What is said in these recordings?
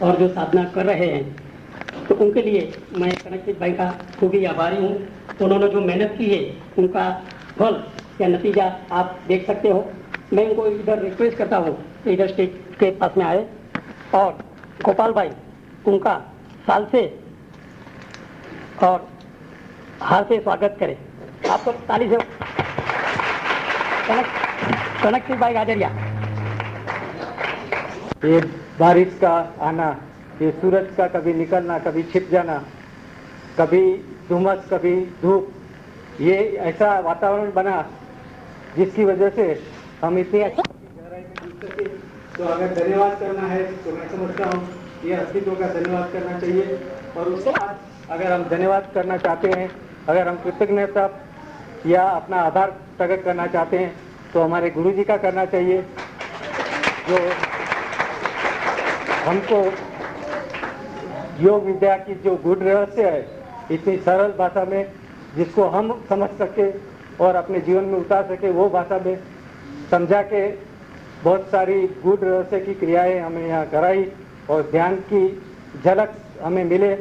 और जो साधना कर रहे हैं, तो उनके लिए मैं कनकजीत भाई का खूब ही आभारी हूँ। उन्होंने जो मेहनत की है उनका फल या नतीजा आप देख सकते हो। मैं उनको इधर रिक्वेस्ट करता हूँ इधर स्टेज के पास में आए और गोपाल भाई उनका साल से और हार से स्वागत करें। आपको ताली से कनकजीत भाई गाजरिया। ये बारिश का आना, ये सूरज का कभी निकलना, कभी छिप जाना, कभी धुमस, कभी धूप, ये ऐसा वातावरण बना जिसकी वजह से हम इतनी अच्छी गहराई में डूब सके। तो अगर धन्यवाद करना है तो मैं समझता हूँ ये अस्तित्व का धन्यवाद करना चाहिए। और उसके बाद अगर हम धन्यवाद करना चाहते हैं, अगर हम कृतज्ञता या अपना आभार प्रकट करना चाहते हैं तो हमारे गुरु जी का करना चाहिए, जो हमको योग विद्या की जो गूढ़ रहस्य है इतनी सरल भाषा में जिसको हम समझ सके और अपने जीवन में उतार सके, वो भाषा में समझा के बहुत सारी गूढ़ रहस्य की क्रियाएं हमें यहाँ कराई और ध्यान की झलक हमें मिले,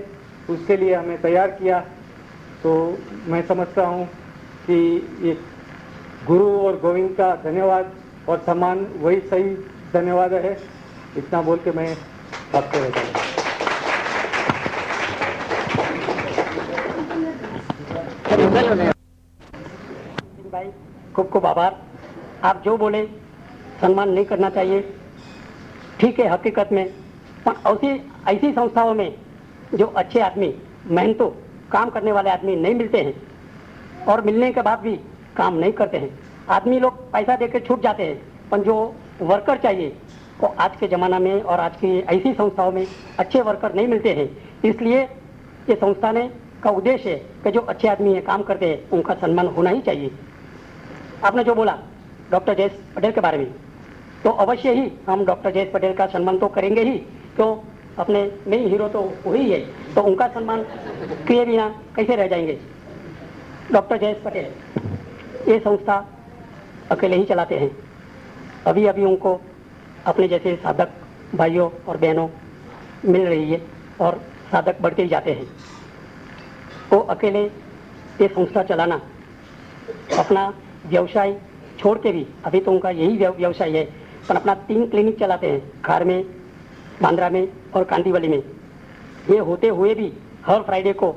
उसके लिए हमें तैयार किया। तो मैं समझता हूँ कि ये गुरु और गोविंद का धन्यवाद और सम्मान वही सही धन्यवाद है। इतना बोल के मैं आपको रहता हूँ। भाई खूब खूब आभार। आप जो बोले सम्मान नहीं करना चाहिए, ठीक है हकीकत में, पर ऐसी संस्थाओं में जो अच्छे आदमी, मेहनतों काम करने वाले आदमी नहीं मिलते हैं और मिलने के बाद भी काम नहीं करते हैं। आदमी लोग पैसा देकर छूट जाते हैं, पर जो वर्कर चाहिए वो आज के ज़माना में और आज की ऐसी संस्थाओं में अच्छे वर्कर नहीं मिलते हैं। इसलिए ये संस्था ने का उद्देश्य है कि जो अच्छे आदमी है काम करते हैं उनका सम्मान होना ही चाहिए। आपने जो बोला डॉक्टर जयेश पटेल के बारे में, तो अवश्य ही हम डॉक्टर जयेश पटेल का सम्मान तो करेंगे ही, तो अपने मेन हीरो तो वही है, तो उनका सम्मान किए बिना कैसे रह जाएंगे। डॉक्टर जयेश पटेल ये संस्था अकेले ही चलाते हैं। अभी अभी उनको अपने जैसे साधक भाइयों और बहनों मिल रही है और साधक बढ़ते ही जाते हैं। वो अकेले ये संस्था चलाना, अपना व्यवसाय छोड़ के भी, अभी तो उनका यही व्यवसाय है, पर अपना 3 क्लिनिक चलाते हैं, खार में, बांद्रा में और कांदीवली में। ये होते हुए भी हर फ्राइडे को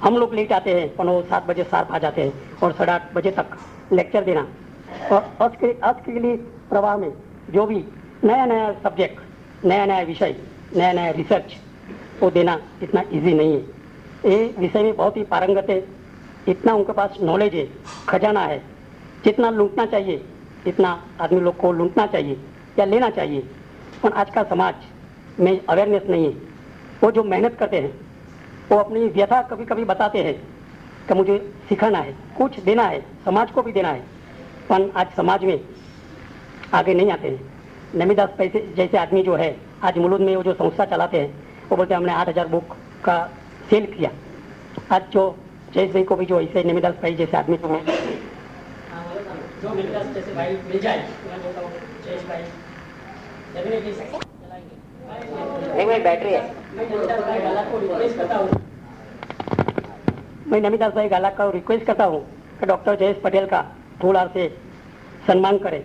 हम लोग लेट आते हैं, पर वो 7 बजे शार्प आ जाते हैं और 8:30 बजे तक लेक्चर देना। और आज के लिए प्रवाह में जो भी नया नया सब्जेक्ट, नया नया विषय, नया नया रिसर्च वो देना इतना इजी नहीं है। ये विषय में बहुत ही पारंगत है, इतना उनके पास नॉलेज है, खजाना है। जितना लूटना चाहिए इतना आदमी लोग को लूटना चाहिए या लेना चाहिए, पर आज का समाज में अवेयरनेस नहीं है। वो जो मेहनत करते हैं वो अपनी व्यथा कभी कभी बताते हैं कि मुझे सिखाना है, कुछ देना है, समाज को भी देना है, पर आज समाज में आगे नहीं आते हैं। नमीदास पैसे जैसे आदमी जो है आज मुलुंद में वो जो संस्था चलाते हैं, वो बोलते हैं हमने 8,000 बुक का सेल किया। आज जो जयेश भाई को भी जो ऐसे नमीदास भाई जैसे आदमी को जो नमीदास जैसे भाई मिल जाए, मैं बोलता हूँ जयेश भाई नहीं, बैटरी है। मैं नमीदास भाई गाला को रिक्वेस्ट करता हूँ कि डॉक्टर जयेश पटेल का थोड़ा से सम्मान करें।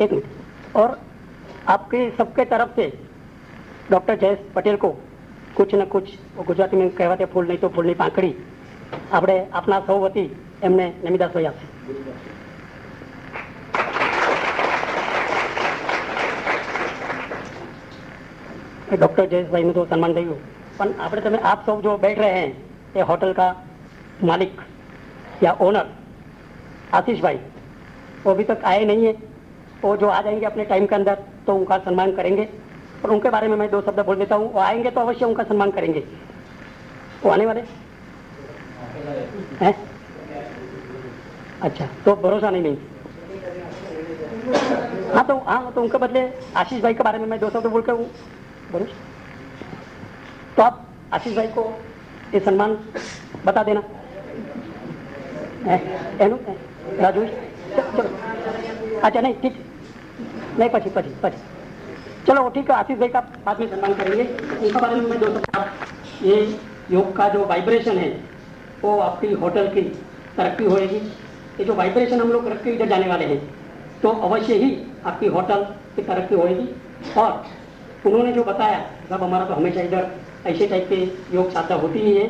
एक मिनट। और आपके सबके तरफ से डॉक्टर जयेश पटेल को कुछ न कुछ, गुजराती में कहवाते फूल नहीं तो फूलनी પાંખડી, આપણે આપના સૌ વતી એમને નમિદાસ ભાઈ આપશે। डॉक्टर जयेश भाई ने तो सम्मान दिया, पर આપણે તમે आप सब जो बैठ रहे हैं, ये होटल का मालिक या ओनर आशीष भाई, वो अभी तक आए नहीं है। वो जो आ जाएंगे अपने टाइम के अंदर तो उनका सम्मान करेंगे, और उनके बारे में मैं 2 शब्द बोल देता हूँ। वो आएंगे तो अवश्य उनका सम्मान करेंगे। वो आने वाले हैं? अच्छा, तो भरोसा नहीं। हाँ तो उनके बदले आशीष भाई के बारे में मैं 2 शब्द बोल कर बोलूं। तो आप आशीष भाई को ये सम्मान बता देना। राजू चलो, अच्छा नहीं ठीक नहीं, पची चलो ठीक है, आशीष भाई का बाद में सम्मान करेंगे। उनके बारे में मैं 2 शब्द। ये योग का जो वाइब्रेशन है वो आपकी होटल की तरक्की होएगी। ये जो वाइब्रेशन हम लोग रख के इधर जाने वाले हैं तो अवश्य ही आपकी होटल की तरक्की होएगी। और उन्होंने जो बताया, मतलब हमारा तो हमेशा इधर ऐसे टाइप के योग साधना होती ही है,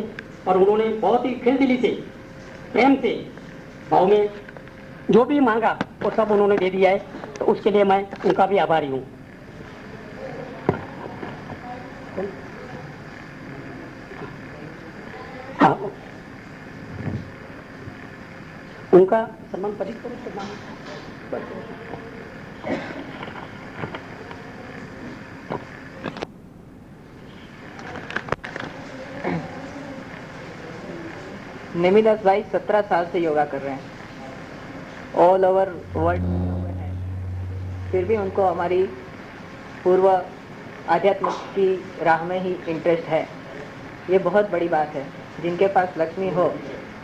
और उन्होंने बहुत ही खिलदिली से, प्रेम से, भाव में जो भी मांगा वो सब उन्होंने दे दिया है। तो उसके लिए मैं उनका भी आभारी हूँ। हाँ, उनका सम्मान परिचित करो, सम्मान। नेमिदास भाई 17 साल से योगा कर रहे हैं, ऑल ओवर वर्ल्ड है, फिर भी उनको हमारी पूर्व आध्यात्म की राह में ही इंटरेस्ट है। ये बहुत बड़ी बात है। जिनके पास लक्ष्मी हो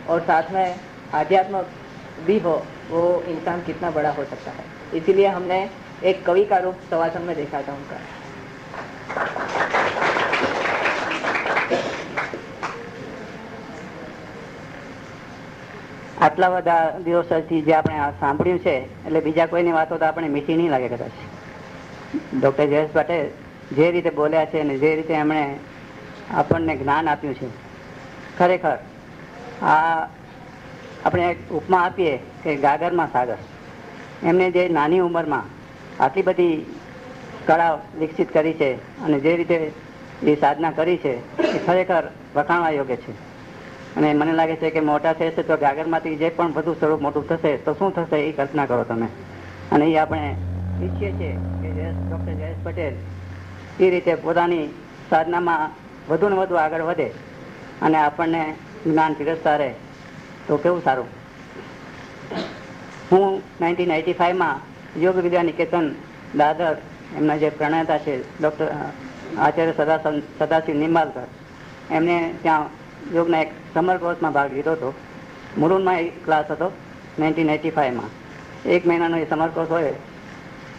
और साथ में आध्यात्म भी हो, वो इंसान कितना बड़ा हो सकता है। इसीलिए हमने एक कवि का रूप सवासन में देखा था उनका। આટલા બધા દિવસોથી જે આપણે સાંભળ્યું છે એટલે બીજા કોઈની વાતો તો આપણે મીઠી નહીં લાગે કદાચ. ડૉક્ટર જયેશ પટેલ જે રીતે બોલ્યા છે અને જે રીતે એમણે આપણને જ્ઞાન આપ્યું છે, ખરેખર આ આપણે એક ઉપમા આપીએ કે ગાગરમાં સાગર. એમને જે નાની ઉંમરમાં આટલી બધી કળા વિકસિત કરી છે અને જે રીતે એ સાધના કરી છે એ ખરેખર વખાણવા યોગ્ય છે. અને મને લાગે છે કે મોટા થશે તો ગાગરમાંથી જે પણ બધું સ્વરૂપ મોટું થશે તો શું થશે એ કલ્પના કરો તમે. અને એ આપણે ઈચ્છીએ છીએ કે ડૉક્ટર જયેશ પટેલ એ રીતે પોતાની સાધનામાં વધુ ને વધુ આગળ વધે અને આપણને જ્ઞાન પીરસતા રહે તો કેવું સારું. હું 1985માં યોગ વિદ્યા નિકેતન દાદર, એમના જે પ્રણેતા છે ડૉક્ટર આચાર્ય સદાશિવ નિંબાલકર, એમને ત્યાં યોગના એક સમર કોર્સમાં ભાગ લીધો હતો. મુરુનમાં એક ક્લાસ હતો 1985માં. 1 મહિનાનો એ સમર કોર્સ હોય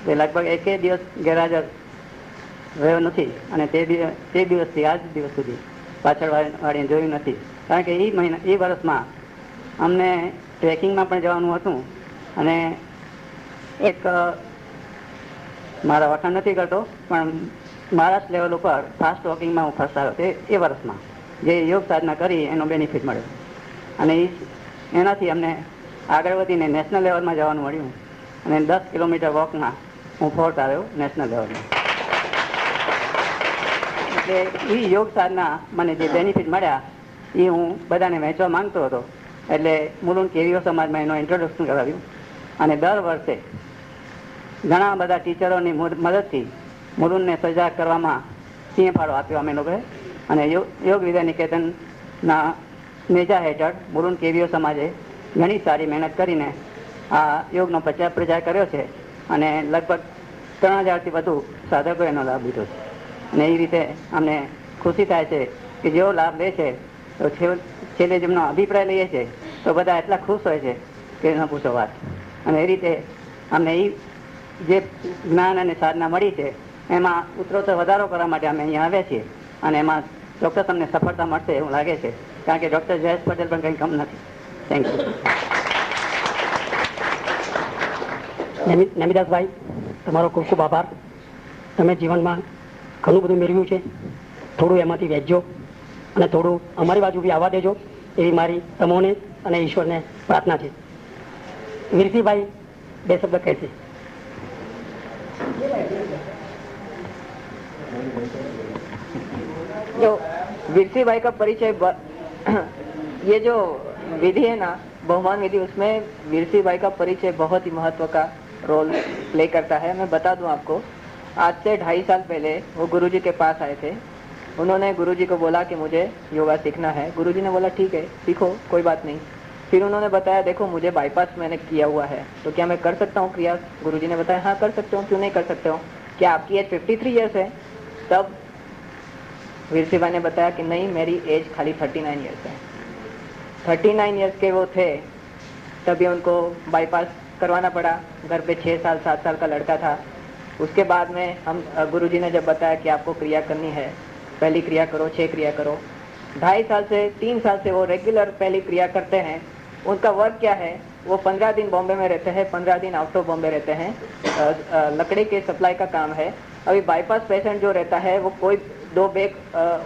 તે લગભગ 1 દિવસ ગેરહાજર રહ્યો નથી. અને તે દિવસથી આજ દિવસ સુધી પાછળ વાળીને જોયું નથી. કારણ કે એ વર્ષમાં અમને ટ્રેકિંગમાં પણ જવાનું હતું. અને એક મારા વખાણ નથી કરતો પણ મહારાષ્ટ્ર લેવલ ઉપર ફાસ્ટ વોકિંગમાં હું ફર્સ્ટ આવ્યો એ વર્ષમાં. જે યોગ સાધના કરી એનો બેનિફિટ મળ્યો અને એનાથી અમને આગળ વધીને નેશનલ લેવલમાં જવાનું મળ્યું. અને 10 કિલોમીટર વોકમાં હું 4th આવ્યો નેશનલ લેવલમાં. એટલે એ યોગ સાધના મને જે બેનિફિટ મળ્યા એ હું બધાને વહેંચવા માંગતો હતો. એટલે મુલુંડ કેરીઓ સમાજમાં એનો ઇન્ટ્રોડક્શન કરાવ્યું. અને દર વર્ષે ઘણા બધા ટીચરોની મદદથી મુલુંડને સજાગ કરવામાં સિંહ ફાળો આપ્યો અમે લોકોએ. અને યોગ વિદ્યા નિકેતનના નેજા હેઠળ મુરુંડ કેવીઓ સમાજે ઘણી સારી મહેનત કરીને આ યોગનો પ્રચાર કર્યો છે. અને લગભગ 3000થી વધુ સાધકોએ એનો લાભ લીધો છે. અને એ રીતે અમને ખુશી થાય છે કે જેઓ લાભ લે છે તો છેલ્લે જેમનો અભિપ્રાય લઈએ છે તો બધા એટલા ખુશ હોય છે કે ન પૂછો વાત. અને એ રીતે અમને એ જે જ્ઞાન અને સાધના મળી છે એમાં ઉત્તરોત્તર વધારો કરવા માટે અમે અહીંયા આવ્યા છીએ. અને એમાં ચોક્કસ અમને સફળતા મળશે એવું લાગે છે. કારણ કે ડૉક્ટર જયેશ પટેલ પણ કંઈ કમ નથી. Thank you. નેમિદાસભાઈ, તમારો ખૂબ ખૂબ આભાર. તમે જીવનમાં ઘણું બધું મેળવ્યું છે. થોડું એમાંથી વહેંચજો અને થોડું અમારી બાજુ બી આવવા દેજો એવી મારી તમોને અને ઈશ્વરને પ્રાર્થના છે. વીરસિંહભાઈ 2 શબ્દ કહેશે. जो वीरसी भाई का परिचय ये जो विधि है ना, बहुमान विधि, उसमें वीरसी भाई का परिचय बहुत ही महत्व का रोल प्ले करता है. मैं बता दूं आपको, आज से 2.5 साल पहले वो गुरुजी के पास आए थे. उन्होंने गुरुजी को बोला कि मुझे योगा सीखना है. गुरुजी ने बोला ठीक है सीखो, कोई बात नहीं. फिर उन्होंने बताया देखो मुझे बाईपास मैंने किया हुआ है, तो क्या मैं कर सकता हूँ क्रिया? गुरुजी ने बताया हाँ कर सकते हो, क्यों नहीं कर सकते हो, क्या आपकी एज 53 ईयर्स है? तब वीर सिंह भाई ने बताया कि नहीं, मेरी एज खाली 39 ईयर्स है। 39 ईयर्स के वो थे, तभी उनको बाईपास करवाना पड़ा। घर पे 6 साल 7 साल का लड़का था। उसके बाद में हम गुरुजी ने जब बताया कि आपको क्रिया करनी है, पहली क्रिया करो, 6 क्रिया करो, 2.5 साल से 3 साल से वो रेगुलर पहली क्रिया करते हैं। उनका वर्क क्या है, वो 15 दिन बॉम्बे में रहते हैं, 15 दिन आउट ऑफ बॉम्बे रहते हैं। लकड़ी के सप्लाई का काम है। अभी बाईपास पेशेंट जो रहता है वो कोई 2 बैग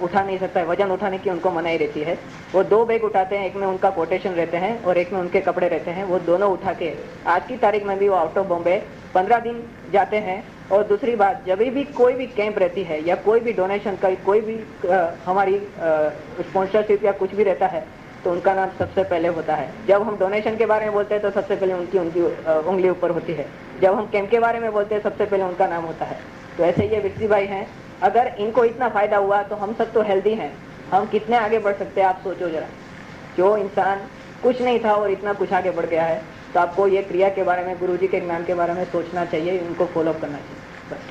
उठा नहीं सकता है, वजन उठाने की उनको मनाही रहती है। वो 2 बैग उठाते हैं, एक में उनका कोटेशन रहते हैं और एक में उनके कपड़े रहते हैं। वो दोनों उठा के आज की तारीख में भी वो आउट ऑफ बॉम्बे 15 दिन जाते हैं। और दूसरी बात, जब भी कोई भी कैंप रहती है या कोई भी डोनेशन का कोई भी हमारी स्पॉन्सरशिप या कुछ भी रहता है, तो उनका नाम सबसे पहले होता है। जब हम डोनेशन के बारे में बोलते हैं तो सबसे पहले उनकी उंगली ऊपर होती है। जब हम कैंप के बारे में बोलते हैं सबसे पहले उनका नाम होता है। तो ऐसे ये विक्सी भाई हैं, अगर इनको इतना फायदा हुआ तो हम सब तो हेल्दी हैं, हम कितने आगे बढ़ सकते हैं आप सोचो जरा। जो इंसान कुछ नहीं था और इतना कुछ आगे बढ़ गया है, तो आपको ये क्रिया के बारे में, गुरुजी के ज्ञान के बारे में सोचना चाहिए, इनको फॉलो करना चाहिए बस।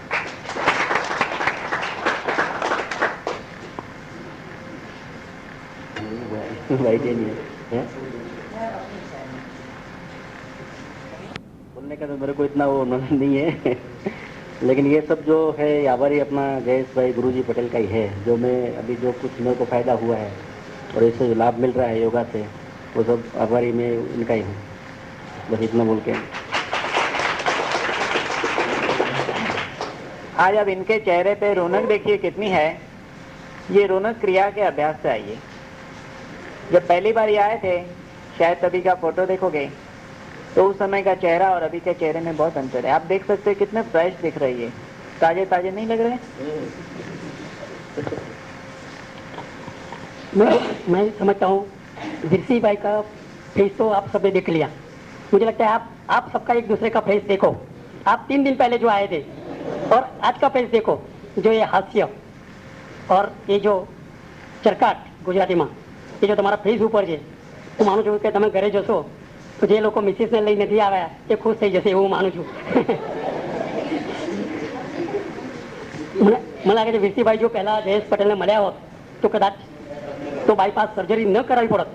बोलने का तो मेरे को इतना वो नॉलेज नहीं है लेकिन ये सब जो है आभारी अपना जयेश भाई गुरुजी पटेल का ही है। जो मैं अभी जो कुछ मेरे को फायदा हुआ है और इससे जो लाभ मिल रहा है योगा से, वो सब आभारी मैं इनका ही हूँ। बस इतना बोल के आज अब इनके चेहरे पे रौनक देखिए कितनी है। ये रौनक क्रिया के अभ्यास से आई है। जब पहली बार ये आए थे, शायद तभी का फोटो देखोगे तो उस समय का चेहरा और अभी के चेहरे में बहुत अंतर है। आप देख सकते हैं कितने फ्रेश दिख रही है, ताजे ताजे नहीं लग रहे? मैं समझता हूँ विरसी भाई का फेस तो आप सबने देख लिया। मुझे लगता है आप सबका एक दूसरे का फेस देखो। आप 3 दिन पहले जो आए थे और आज का फेस देखो, जो ये हास्य और ये जो चरकाट गुजराती में, ये जो તમારા ફેસ ઉપર છે, હું માનું છું કે તમે ઘરે જશો તો જે લોકો મિસિસને લઈ નથી આવ્યા એ ખુશ થઈ જશે એવું માનું છું। મને લાગે છે વિરસીભાઈ જો પહેલા જયેશ પટેલને મળ્યા હોત તો કદાચ તો બાયપાસ સર્જરી ન કરાવી પડત।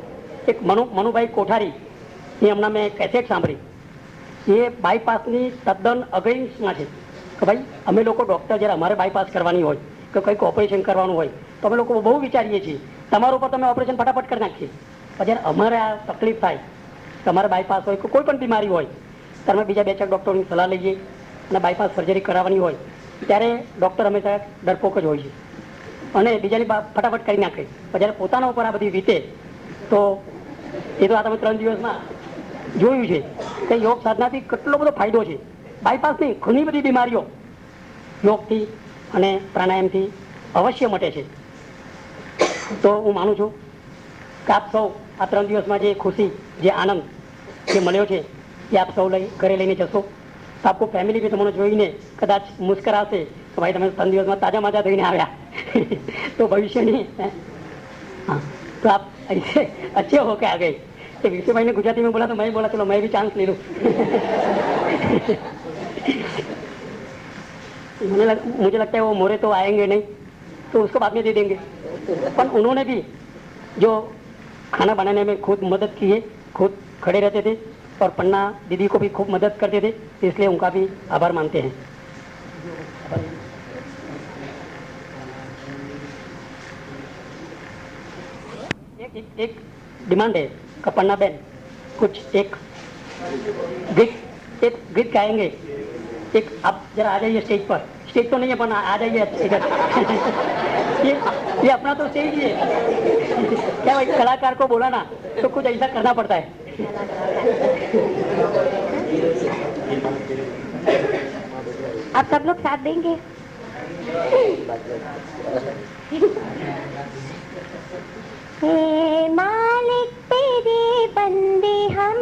એક મનુભાઈ કોઠારી, એ હમણાં મેં કેસેટ સાંભળી, એ બાયપાસની તદ્દન અગેન્સ્ટમાં છે કે ભાઈ અમે લોકો ડૉક્ટર જ્યારે અમારે બાયપાસ કરવાની હોય કે કંઈક ઓપરેશન કરવાનું હોય તો અમે લોકો બહુ વિચારીએ છીએ, તમારા ઉપર તમે ઓપરેશન ફટાફટ કરી નાખીએ, પણ જ્યારે અમારે આ તકલીફ થાય, તમારે બાયપાસ હોય કે કોઈ પણ બીમારી હોય, ત્યારે અમે બીજા 2-4 ડૉક્ટરોની સલાહ લઈએ અને બાયપાસ સર્જરી કરાવવાની હોય ત્યારે ડૉક્ટર હંમેશા ડરપોક જ હોય છે અને બીજાની ફટાફટ કરી નાખે। પણ જ્યારે પોતાના ઉપર આ બધી વીતે તો એ તો આ તમે 3 દિવસમાં જોયું છે કે યોગ સાધનાથી કેટલો બધો ફાયદો છે। બાયપાસની ઘણી બધી બીમારીઓ યોગથી અને પ્રાણાયામથી અવશ્ય મટે છે। તો હું માનું છું કે આપ સૌ આ 3 દિવસમાં જે ખુશી, જે આનંદ જે મળ્યો છે એ આપ સૌ ઘરે લઈને જશો તો આપકો ફેમિલી બી તમને જોઈને કદાચ મુસ્કરાશે કે ભાઈ તમે 3 દિવસમાં તાજા માજા થઈને આવ્યા तो भविष्य नहीं है। हाँ, तो आप ऐसे अच्छे होके आ गए। तो विषय भाई ने गुजराती में बोला तो मैं बोला चलो मैं भी चांस ले लूँ। मुझे लगता है वो मोरे तो आएंगे नहीं, तो उसको बाद में दे देंगे। पर उन्होंने भी जो खाना बनाने में खुद मदद की है, खुद खड़े रहते थे और पन्ना दीदी को भी खूब मदद करते थे, इसलिए उनका भी आभार मानते हैं। एक डिमांड है कपन्ना बेन, कुछ एक गीत गाएंगे। एक आप जरा आ जाइए स्टेज पर। स्टेज तो नहीं है पर आ जाइए इधर। ये अपना तो स्टेज ही है। क्या भाई, कलाकार को बोला ना तो कुछ ऐसा करना पड़ता है। आप सब लोग साथ देंगे? हे मालिक तेरे बंदे हम,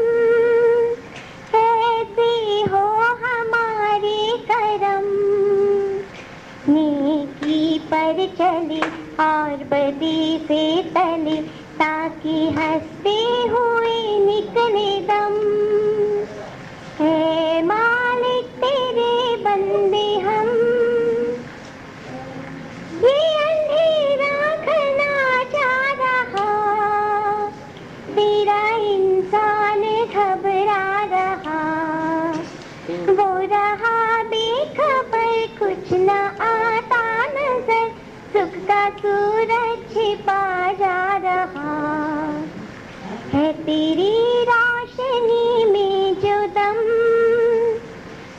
ऐसे हो हमारे करम, नेकी पर चले और बदी से टले, ताकि हंसते हुए निकले दम। है मालिक तेरे बंदे हम, ये अंधेरा घना जा रहा, तेरा इंसान घबरा रहा, वो रहा बेखबर कुछ न आता नजर, सुख का सूरज छिपा जा रहा है तेरी रोशनी में जो दम,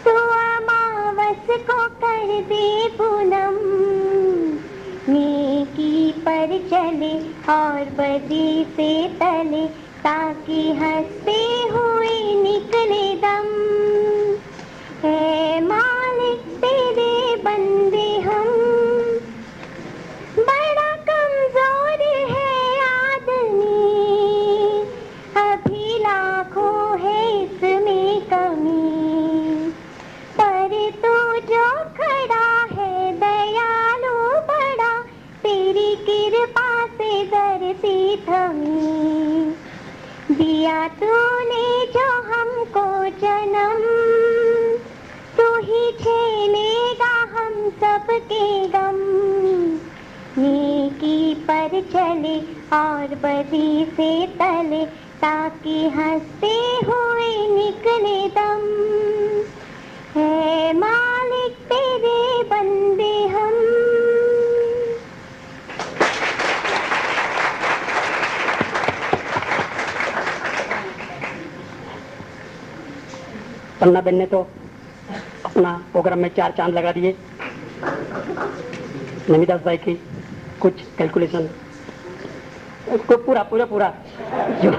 तो अमावस को कर दे पूनम, नेकी पर चले और बदी से तले, ताकि हंसते हुए निकले दम। है मालिक तेरे बंदे हम, बड़ा कमजोर है आदमी, अभी लाखों है इसमें कमी, पर तू जो खड़ा है दयालु बड़ा, तेरी कृपा से धरती थमी, दिया तूने जो हमको जन्म, तू ही झेलेगा हम सबके गम, नेकी पर चले और बदी से तले, ताकि हंसते हुए निकले दम। है मालिक तेरे बंदे हम। पन्ना बेन ने तो अपना प्रोग्राम में 4 चांद लगा दिए। नमिदास भाई की कुछ कैलकुलेशन पूरा पूरा पूरा जो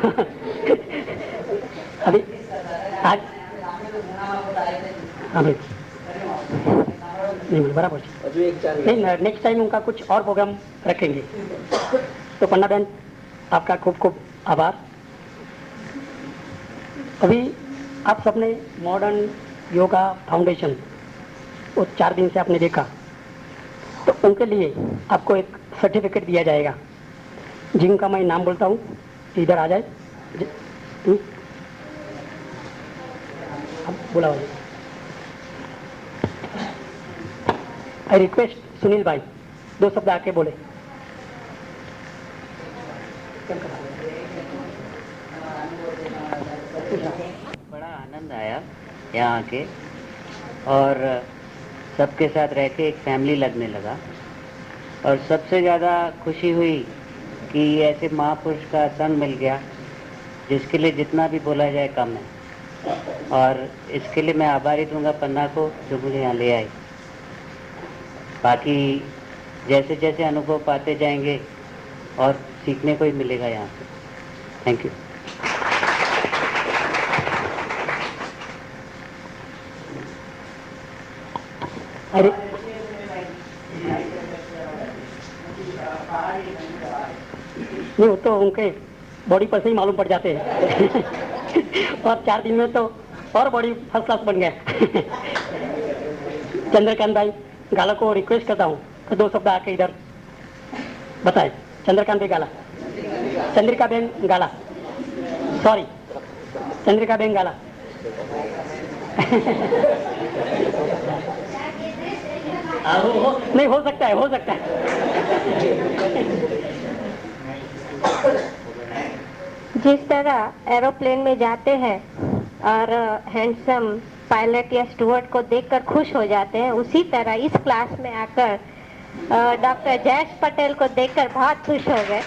अभी आज हाँ भाई नहीं बराबर नहीं, नेक्स्ट टाइम उनका कुछ और प्रोग्राम रखेंगे। तो पन्ना बहन आपका खूब खूब आभार। अभी आप सबने मॉडर्न योगा फाउंडेशन वो 4 दिन से आपने देखा, तो उनके लिए आपको एक सर्टिफिकेट दिया जाएगा, जिनका मैं नाम बोलता हूँ, इधर आ जाए। अब बोला भाई, आई रिक्वेस्ट सुनील भाई 2 शब्द आके बोले। बड़ा आनंद आया यहाँ आके, और सबके साथ रह के एक फैमिली लगने लगा, और सबसे ज़्यादा खुशी हुई कि ऐसे महापुरुष का संग मिल गया जिसके लिए जितना भी बोला जाए कम है, और इसके लिए मैं आभारी दूंगा पन्ना को जो मुझे यहाँ ले आई। बाकी जैसे जैसे अनुभव पाते जाएंगे और सीखने को ही मिलेगा यहाँ से। Thank you. अरे नहीं, वो तो उनके बॉडी पर से ही मालूम पड़ जाते हैं और 4 दिन में तो और बॉडी फर्स्ट क्लास बन गया। चंद्रकांत भाई गाला को रिक्वेस्ट करता हूँ तो 2 शब्द आके इधर बताए। चंद्रकांत भाई गाला, चंद्रिका बेन गाला, सॉरी चंद्रिका बेन गाला। नहीं, हो सकता है, हो सकता है। जिस तरह एरोप्लेन में जाते हैं और हैंडसम पायलट या स्टुअर्ड को देखकर खुश हो जाते हैं, उसी तरह इस क्लास में आकर डॉक्टर जयेश पटेल को देखकर बहुत खुश हो गए।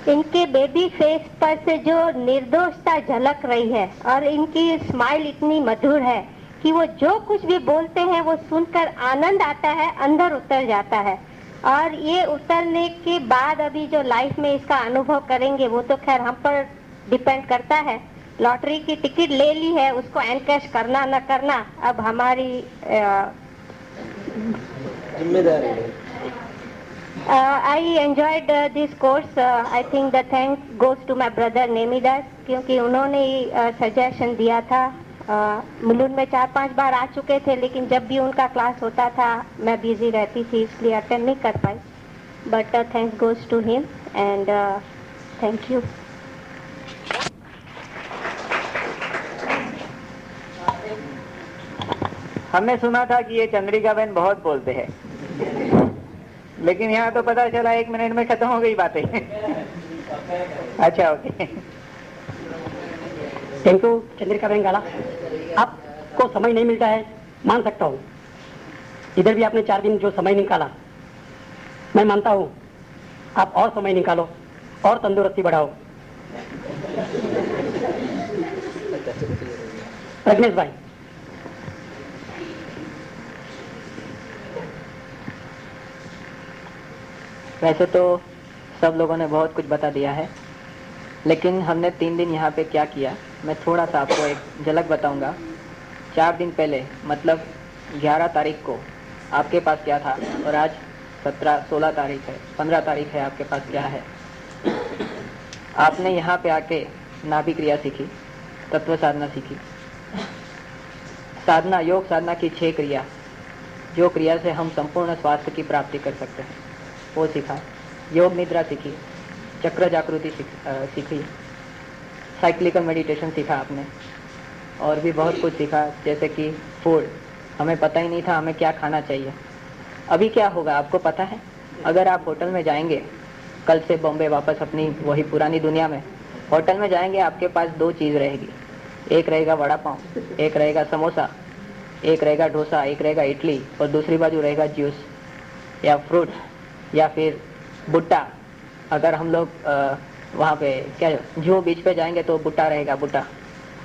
इनके बेबी फेस पर से जो निर्दोषता झलक रही है और इनकी स्माइल इतनी मधुर है कि वो जो कुछ भी बोलते हैं वो सुनकर आनंद आता है, अंदर उतर जाता है। और ये उतरने के बाद अभी जो लाइफ में इसका अनुभव करेंगे वो तो खैर हम पर डिपेंड करता है। लॉटरी की टिकट ले ली है, उसको एनकैश करना न करना अब हमारी जिम्मेदारी है। I enjoyed this course. I think the thanks goes to my brother Nemidas, क्योंकि उन्होंने ही सजेशन दिया था। मुलुंड में 4-5 बार आ चुके थे, लेकिन जब भी उनका क्लास होता था मैं बिजी रहती थी, इसलिए अटेंड नहीं कर पाई। but thanks goes to him, and thank you. हमने सुना था कि ये चंद्रिका बहन बहुत बोलते हैं, लेकिन यहाँ तो पता चला 1 मिनट में खत्म हो गई बातें। अच्छा, ओके, थैंक यू चंद्रिका बहन गाला। आपको समय नहीं मिलता है, मान सकता हूँ। इधर भी आपने 4 दिन जो समय निकाला, मैं मानता हूँ आप और समय निकालो और तंदुरुस्ती बढ़ाओ। प्रज्ञेश भाई, वैसे तो सब लोगों ने बहुत कुछ बता दिया है, लेकिन हमने 3 दिन यहाँ पे क्या किया मैं थोड़ा सा आपको एक झलक बताऊंगा। 4 दिन पहले मतलब 11 तारीख को आपके पास क्या था और आज 16 तारीख है, 15 तारीख है, आपके पास क्या है। आपने यहाँ पे आके नाभि क्रिया सीखी, तत्व साधना सीखी, साधना योग साधना की 6 क्रिया, जो क्रिया से हम संपूर्ण स्वास्थ्य की प्राप्ति कर सकते हैं वो सीखा। योग निद्रा सीखी, चक्र जागृति सीखी, साइक्लिकल मेडिटेशन सीखा आपने, और भी बहुत कुछ सीखा, जैसे कि फूड, हमें पता ही नहीं था हमें क्या खाना चाहिए। अभी क्या होगा आपको पता है? अगर आप होटल में जाएंगे कल से बॉम्बे वापस अपनी वही पुरानी दुनिया में, होटल में जाएंगे आपके पास 2 चीज़ रहेगी, एक रहेगा वड़ा पाव, एक रहेगा समोसा, एक रहेगा डोसा, एक रहेगा इडली, और दूसरी बाजू रहेगा जूस या फ्रूट या फिर भुट्टा। अगर हम लोग वहाँ पे क्या जो बीच पे जाएंगे तो भुट्टा रहेगा, भुट्टा।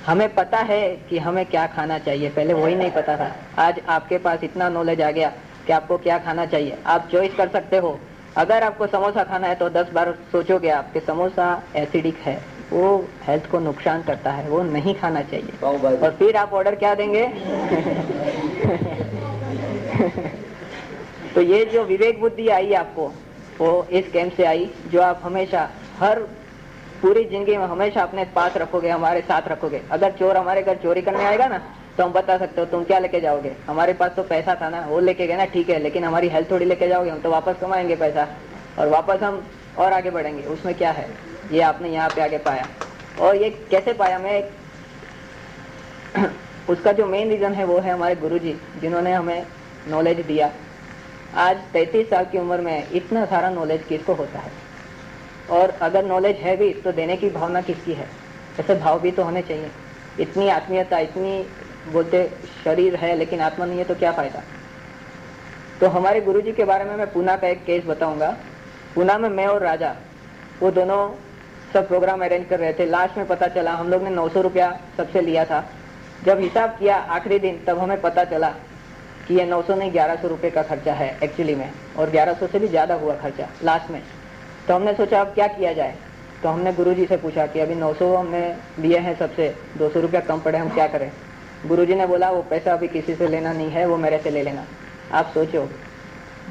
हमें पता है कि हमें क्या खाना चाहिए, पहले वही नहीं पता था। आज आपके पास इतना नॉलेज आ गया कि आपको क्या खाना चाहिए, आप चॉइस कर सकते हो। अगर आपको समोसा खाना है तो 10 बार सोचोगे आप कि समोसा एसिडिक है, वो हेल्थ को नुकसान करता है, वो नहीं खाना चाहिए, और फिर आप ऑर्डर क्या देंगे? तो ये जो विवेक बुद्धि आई आपको, वो इस कैंप से आई, जो आप हमेशा हर पूरी जिंदगी में हमेशा अपने पास रखोगे, हमारे साथ रखोगे। अगर चोर हमारे घर चोरी करने आएगा ना तो हम बता सकते हो तुम क्या लेके जाओगे, हमारे पास तो पैसा था ना, वो लेके गए ना, ठीक है, लेकिन हमारी हेल्थ थोड़ी लेके जाओगे, हम तो वापस कमाएंगे पैसा और वापस हम और आगे बढ़ेंगे। उसमें क्या है, ये आपने यहाँ पे आगे पाया। और ये कैसे पाया मैं, उसका जो मेन रीजन है वो है हमारे गुरुजी, जिन्होंने हमें नॉलेज दिया। आज 33 साल की उम्र में इतना सारा नॉलेज किसको होता है, और अगर नॉलेज है भी तो देने की भावना किसकी है, ऐसे भाव भी तो होने चाहिए। इतनी आत्मीयता, इतनी बोलते शरीर है लेकिन आत्मा नहीं है तो क्या फायदा। तो हमारे गुरुजी के बारे में मैं पूना का एक केस बताऊंगा। पूना में मैं और राजा, वो दोनों सब प्रोग्राम अरेंज कर रहे थे। लास्ट में पता चला हम लोग ने 900 रुपया सबसे लिया था। जब हिसाब किया आखिरी दिन, तब हमें पता चला कि ये 900 नहीं 1100 रुपये का खर्चा है एक्चुअली में, और 1100 से भी ज़्यादा हुआ खर्चा लास्ट में। तो हमने सोचा अब क्या किया जाए, तो हमने गुरुजी से पूछा कि अभी 900 हमने लिए हैं सबसे, 200 रुपया कम पड़े, हम क्या करें। गुरुजी ने बोला वो पैसा अभी किसी से लेना नहीं है, वो मेरे से ले लेना। आप सोचो,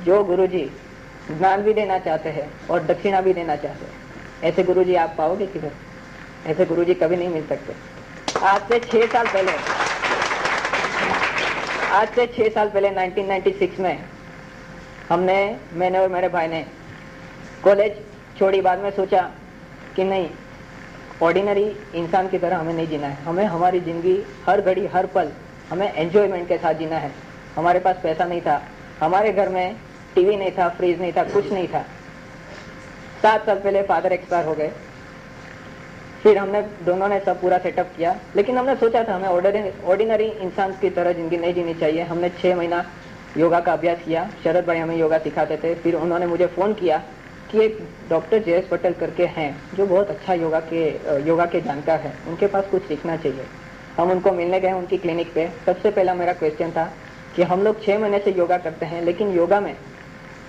जो गुरुजी ज्ञान भी देना चाहते हैं और दक्षिणा भी देना चाहते हैं, ऐसे गुरुजी आप पाओगे किधर? ऐसे गुरुजी कभी नहीं मिल सकते। आज से 6 साल पहले 1996 में मैंने और मेरे भाई ने कॉलेज छोड़ी। बाद में सोचा कि नहीं, ऑर्डिनरी इंसान की तरह हमें नहीं जीना है, हमें हमारी ज़िंदगी हर घड़ी हर पल हमें एंजॉयमेंट के साथ जीना है। हमारे पास पैसा नहीं था, हमारे घर में टीवी नहीं था, फ्रिज नहीं था, कुछ नहीं था। 7 साल पहले फादर एक्सपायर हो गए। फिर हमने दोनों ने सब पूरा सेटअप किया, लेकिन हमने सोचा था हमें ऑर्डिनरी इंसान की तरह ज़िंदगी नहीं जीनी चाहिए। हमने 6 महीना योगा का अभ्यास किया, शरद भाई हमें योगा सिखाते थे। फिर उन्होंने मुझे फ़ोन किया कि एक डॉक्टर जे.एस. पटेल करके हैं जो बहुत अच्छा योगा के जानकार हैं, उनके पास कुछ सीखना चाहिए। हम उनको मिलने गए उनकी क्लिनिक पे। सबसे पहला मेरा क्वेश्चन था कि हम लोग 6 महीने से योगा करते हैं, लेकिन योगा में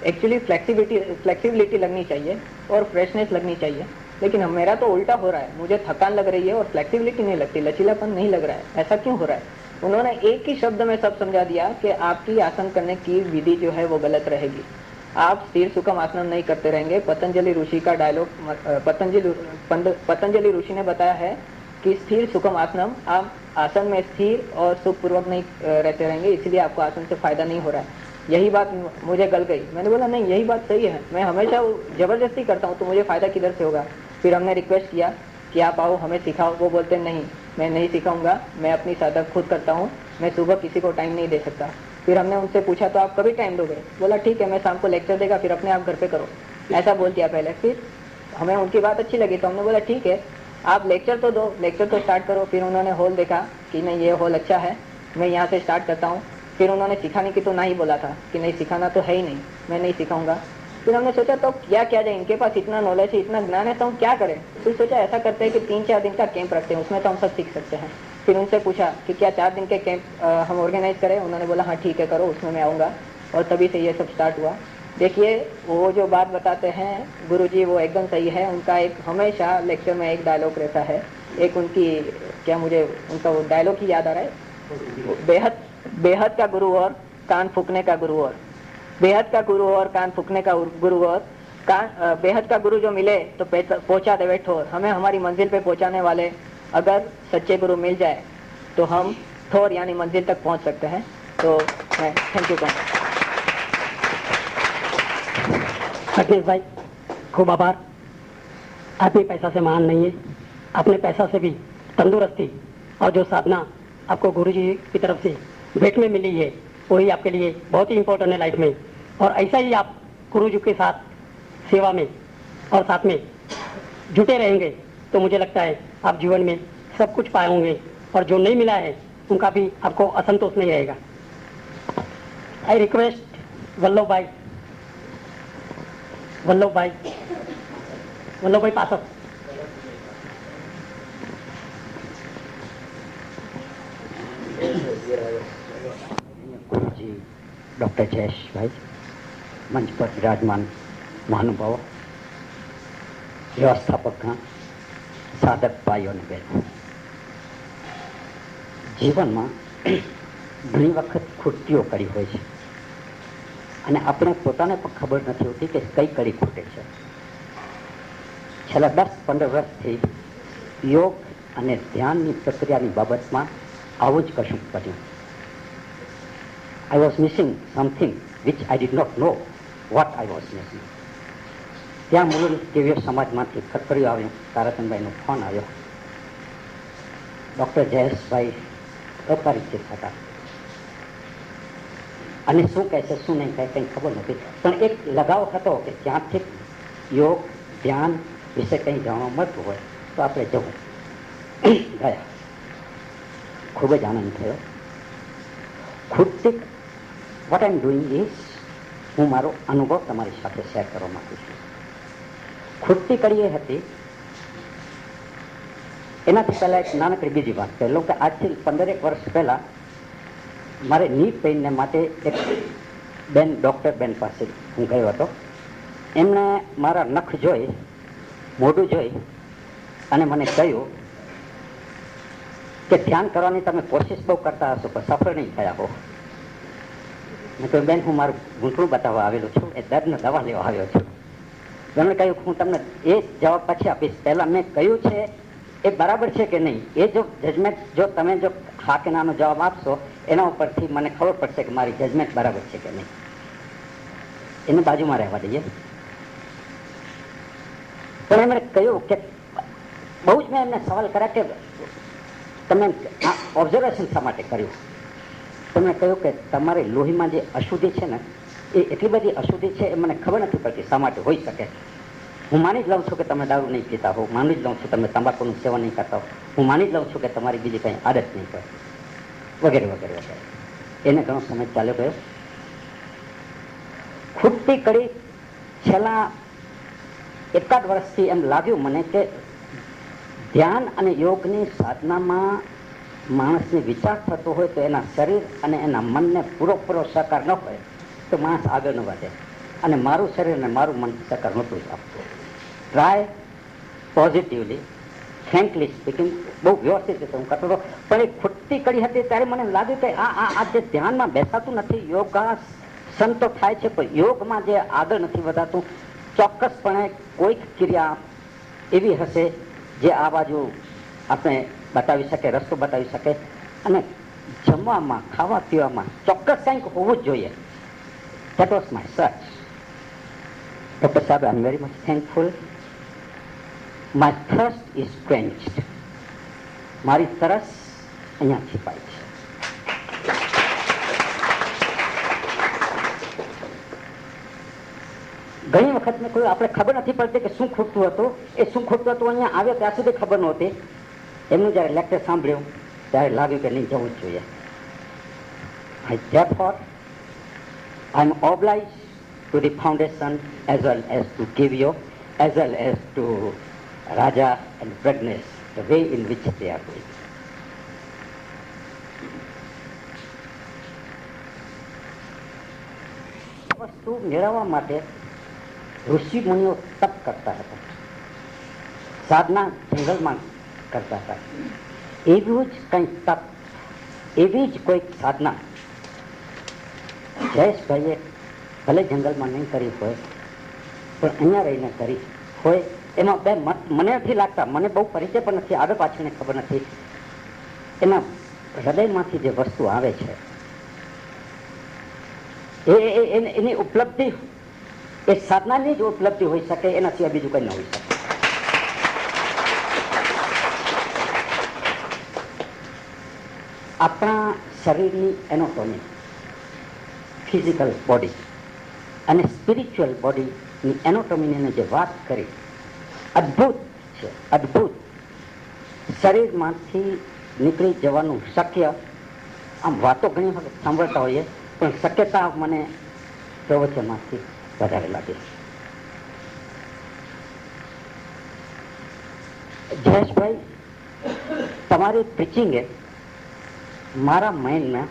एक्चुअली फ्लेक्सिबिलिटी लगनी चाहिए और फ्रेशनेस लगनी चाहिए, लेकिन मेरा तो उल्टा हो रहा है, मुझे थकान लग रही है और फ्लेक्सिबिलिटी नहीं लगती, लचीलापन नहीं लग रहा है, ऐसा क्यों हो रहा है। उन्होंने एक ही शब्द में सब समझा दिया कि आपकी आसन करने की विधि जो है वो गलत रहेगी, आप स्थिर सुखम आसन नहीं करते रहेंगे। पतंजलि ऋषि का डायलॉग, पतंजलि ऋषि ने बताया है कि स्थिर सुखम आसनम, आप आसन में स्थिर और सुखपूर्वक नहीं रहते रहेंगे, इसलिए आपको आसन से फायदा नहीं हो रहा है। यही बात मुझे गल गई। मैंने बोला नहीं, यही बात सही है, मैं हमेशा ज़बरदस्ती करता हूँ तो मुझे फ़ायदा किधर से होगा। फिर हमने रिक्वेस्ट किया कि आप आओ हमें सिखाओ। वो बोलते नहीं, मैं नहीं सिखाऊंगा, मैं अपनी साधक खुद करता हूँ, मैं सुबह किसी को टाइम नहीं दे सकता। फिर हमने उनसे पूछा तो आप कभी टाइम दोगे? बोला ठीक है, मैं शाम को लेक्चर देगा, फिर अपने आप घर पे करो, ऐसा बोल दिया पहले। फिर हमें उनकी बात अच्छी लगी तो हमने बोला ठीक है, आप लेक्चर तो दो, लेक्चर तो स्टार्ट करो। फिर उन्होंने हॉल देखा कि नहीं ये हॉल अच्छा है, मैं यहाँ से स्टार्ट करता हूँ। फिर उन्होंने सिखाने की तो ना ही बोला था कि नहीं सिखाना तो है ही नहीं, मैं नहीं सिखाऊंगा। फिर हमने सोचा तो क्या किया जाए, इनके पास इतना नॉलेज है, इतना ज्ञान है, तो हम क्या करें। फिर सोचा ऐसा करते हैं कि 3-4 दिन का कैंप रखते हैं, उसमें तो हम सब सीख सकते हैं। फिर उनसे पूछा कि क्या 4 दिन के कैंप हम ऑर्गेनाइज करें? उन्होंने बोला हाँ ठीक है करो, उसमें मैं आऊँगा। और तभी से ये सब स्टार्ट हुआ। देखिए वो जो बात बताते हैं गुरुजी वो एकदम सही है। उनका एक हमेशा लेक्चर में एक डायलॉग रहता है, एक उनकी क्या मुझे उनका वो डायलॉग ही याद आ रहा है, बेहद का गुरु और कान फूकने का गुरु, और बेहद का गुरु और कान फूकने का गुरु, और बेहद का गुरु जो मिले तो पहुंचा देवे ठोर। हमें हमारी मंजिल पे पहुंचाने वाले अगर सच्चे गुरु मिल जाए तो हम ठोर यानी मंजिल तक पहुंच सकते हैं। तो मैं थैंक यू कहूँगा। अखिलेश भाई खूब आभार। आदमी पैसा से महान नहीं है, अपने पैसा से भी तंदुरुस्ती और जो साधना आपको गुरुजी की तरफ से भेंट में मिली है वही आपके लिए बहुत ही इम्पोर्टेंट है लाइफ में। और ऐसा ही आप गुरुजी के साथ सेवा में और साथ में जुटे रहेंगे तो मुझे लगता है आप जीवन में सब कुछ पाए होंगे, और जो नहीं मिला है उनका भी आपको असंतोष नहीं रहेगा। आई रिक्वेस्ट वल्लभ भाई पाठक। गुरुजी डॉक्टर जयेश भाई, मंच पर विराजमान महानुभाव, व्यवस्थापक, साधक भाईओ ने बहनों, જીવનમાં ઘણી વખત ખૂટીઓ કરી હોય છે અને આપણે પોતાને પણ ખબર નથી હોતી કે કઈ કડી ખૂટે છે. છેલ્લા 10-15 વર્ષથી યોગ અને ધ્યાનની પ્રક્રિયાની બાબતમાં આવું જ કશું કર્યું. I was missing something which I did not know what I was missing. ત્યાં મૂળ દિવ્ય સમાજમાંથી ખતરીઓ આવ્યું, તારાચંદભાઈનો ફોન આવ્યો. ડૉક્ટર જયેશભાઈ અપરિચિત હતા અને શું કહે છે શું નહીં કહે કંઈ ખબર નથી, પણ એક લગાવ હતો કે ત્યાંથી યોગ ધ્યાન વિશે કંઈ જાણવા મળતું હોય તો આપણે જવું. ગયા, ખૂબ જ આનંદ થયો. ખૂટતી what I am doing is, હું મારો અનુભવ તમારી સાથે શેર કરવા માંગુ છું. ખૂટતી કડી એ હતી, એનાથી પહેલાં એક નાનકડી બીજી વાત કહી લઉં કે આજથી 15 વર્ષ પહેલાં મારે ની પેઇનને માટે એક બેન ડૉક્ટર બેન પાસે હું ગયો હતો. એમણે મારા નખ જોઈ, મોઢું જોઈ અને મને કહ્યું કે ધ્યાન કરવાની તમે કોશિશ બહુ કરતા હશો પણ સફળ નહીં થયા હો. મેં કહ્યું બેન હું મારું ઘૂંટણું બતાવવા આવેલો છું, એ દર્દને દવા લેવા આવ્યો છું. એમણે કહ્યું હું તમને એ જવાબ પછી આપીશ, પહેલાં મેં કહ્યું છે એ બરાબર છે કે નહીં, એ જો જજમેન્ટ જો તમે જો હા કે નાનો જવાબ આપશો એના ઉપરથી મને ખબર પડશે કે મારી જજમેન્ટ બરાબર છે કે નહીં. એને બાજુમાં રહેવા દઈએ. પણ એમણે કહ્યું કે બહુ જ મેં એમને સવાલ કર્યા કે તમે આ ઓબ્ઝર્વેશન શા માટે કર્યું. તેમણે કહ્યું કે તમારે લોહીમાં જે અશુદ્ધિ છે ને એ એટલી બધી અશુદ્ધિ છે એ મને ખબર નથી પડતી શા માટે હોઈ શકે. હું માની જ લઉં છું કે તમે દારૂ નહીં પીતા હો, માની જ લઉં છું તમે તંબાકુનું સેવન નહીં કરતા હો, હું માની જ લઉં છું કે તમારી બીજી કંઈ આદત નહીં કરે, વગેરે વગેરે વગેરે. એને ઘણો સમય ચાલ્યો ગયો. ખૂટતી કડી છેલ્લા 1 વર્ષથી એમ લાગ્યું મને કે ધ્યાન અને યોગની સાધનામાં માણસને વિચાર થતો હોય તો એના શરીર અને એના મનને પૂરો સહકાર ન હોય તો માણસ આગળ ન વધે. અને મારું શરીર અને મારું મન સહકાર નહોતું જ આપતું. ટ્રાય પોઝિટિવલી, ફ્રેન્કલી સ્પીકિંગ, બહુ વ્યવસ્થિત રીતે હું કરતો હતો. પણ એ ખૂટતી કડી હતી ત્યારે મને લાગ્યું કે આ જે ધ્યાનમાં બેસાતું નથી, યોગાસન તો થાય છે પણ યોગમાં જે આગળ નથી વધાતું. ચોક્કસપણે કોઈક ક્રિયા એવી હશે જે આ બાજુ આપણે બતાવી શકે, રસ્તો બતાવી શકે. અને જમવામાં ખાવા પીવામાં ચોક્કસ કંઈક હોવું જ જોઈએ. That was my search. Dr. Saab, I'm very much thankful. My thirst is quenched. મારી તરસ અહીંયા छिपाई છે. ઘણી વખત મેં કોઈ આપણે ખબર નથી પડતી કે શું ખૂટતું હતું. એ શું ખૂટતું હતું અહીંયા આવ્યો ત્યાં સુધી ખબર નહોતી. એમનું જ્યારે લેક્ચર સાંભળ્યું ત્યારે લાગ્યું કે નહીં જવું જ જોઈએ. Therefore, I am obliged to the foundation as well as to Kivio, as well as to Raja and Pragnesh, the way in which they are doing. વસ્તુ મેળવવા માટે ઋષિ મુનિઓ તપ કરતા હતા, સાધના જંગલમાં કરતા હતા. એવું જ કંઈક તપ, એવી જ કોઈક સાધના જયેશભાઈએ ભલે જંગલમાં નહીં કરી હોય પણ અહીંયા રહીને કરી હોય. એમાં બે મત મને નથી લાગતા, મને બહુ પરિચય પણ નથી, આગળ પાછળને ખબર નથી. એના હૃદયમાંથી જે વસ્તુ આવે છે એની ઉપલબ્ધિ એ સાધનાની જ ઉપલબ્ધિ હોઈ શકે, એના સિવાય બીજું કંઈ ન હોઈ શકે. આપણા શરીરની એનોટોમી, ફિઝિકલ બોડી અને સ્પિરિચ્યુઅલ બોડીની એનોટોમીની જે વાત કરી, અદ્ભુત છે, અદ્ભુત. શરીરમાંથી નીકળી જવાનું શક્ય, આમ વાતો ઘણી વખત સાંભળતા હોઈએ પણ શક્યતા મને પ્રવચનમાંથી વધારે લાગે. જયેશભાઈ, તમારી પ્રીચિંગે મારા માઇન્ડના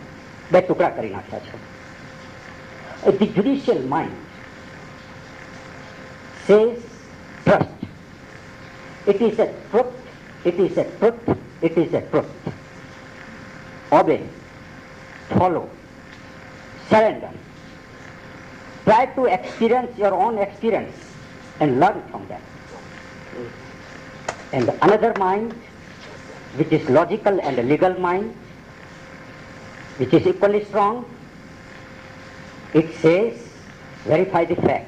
બે ટુકડા કરી નાખ્યા છે. The judicial mind says trust. It is a truth, it is a truth, it is a truth. Obey, follow, surrender. Try to experience your own experience and learn from that. And another mind, which is logical and legal mind, which is equally strong, it says, verify the fact.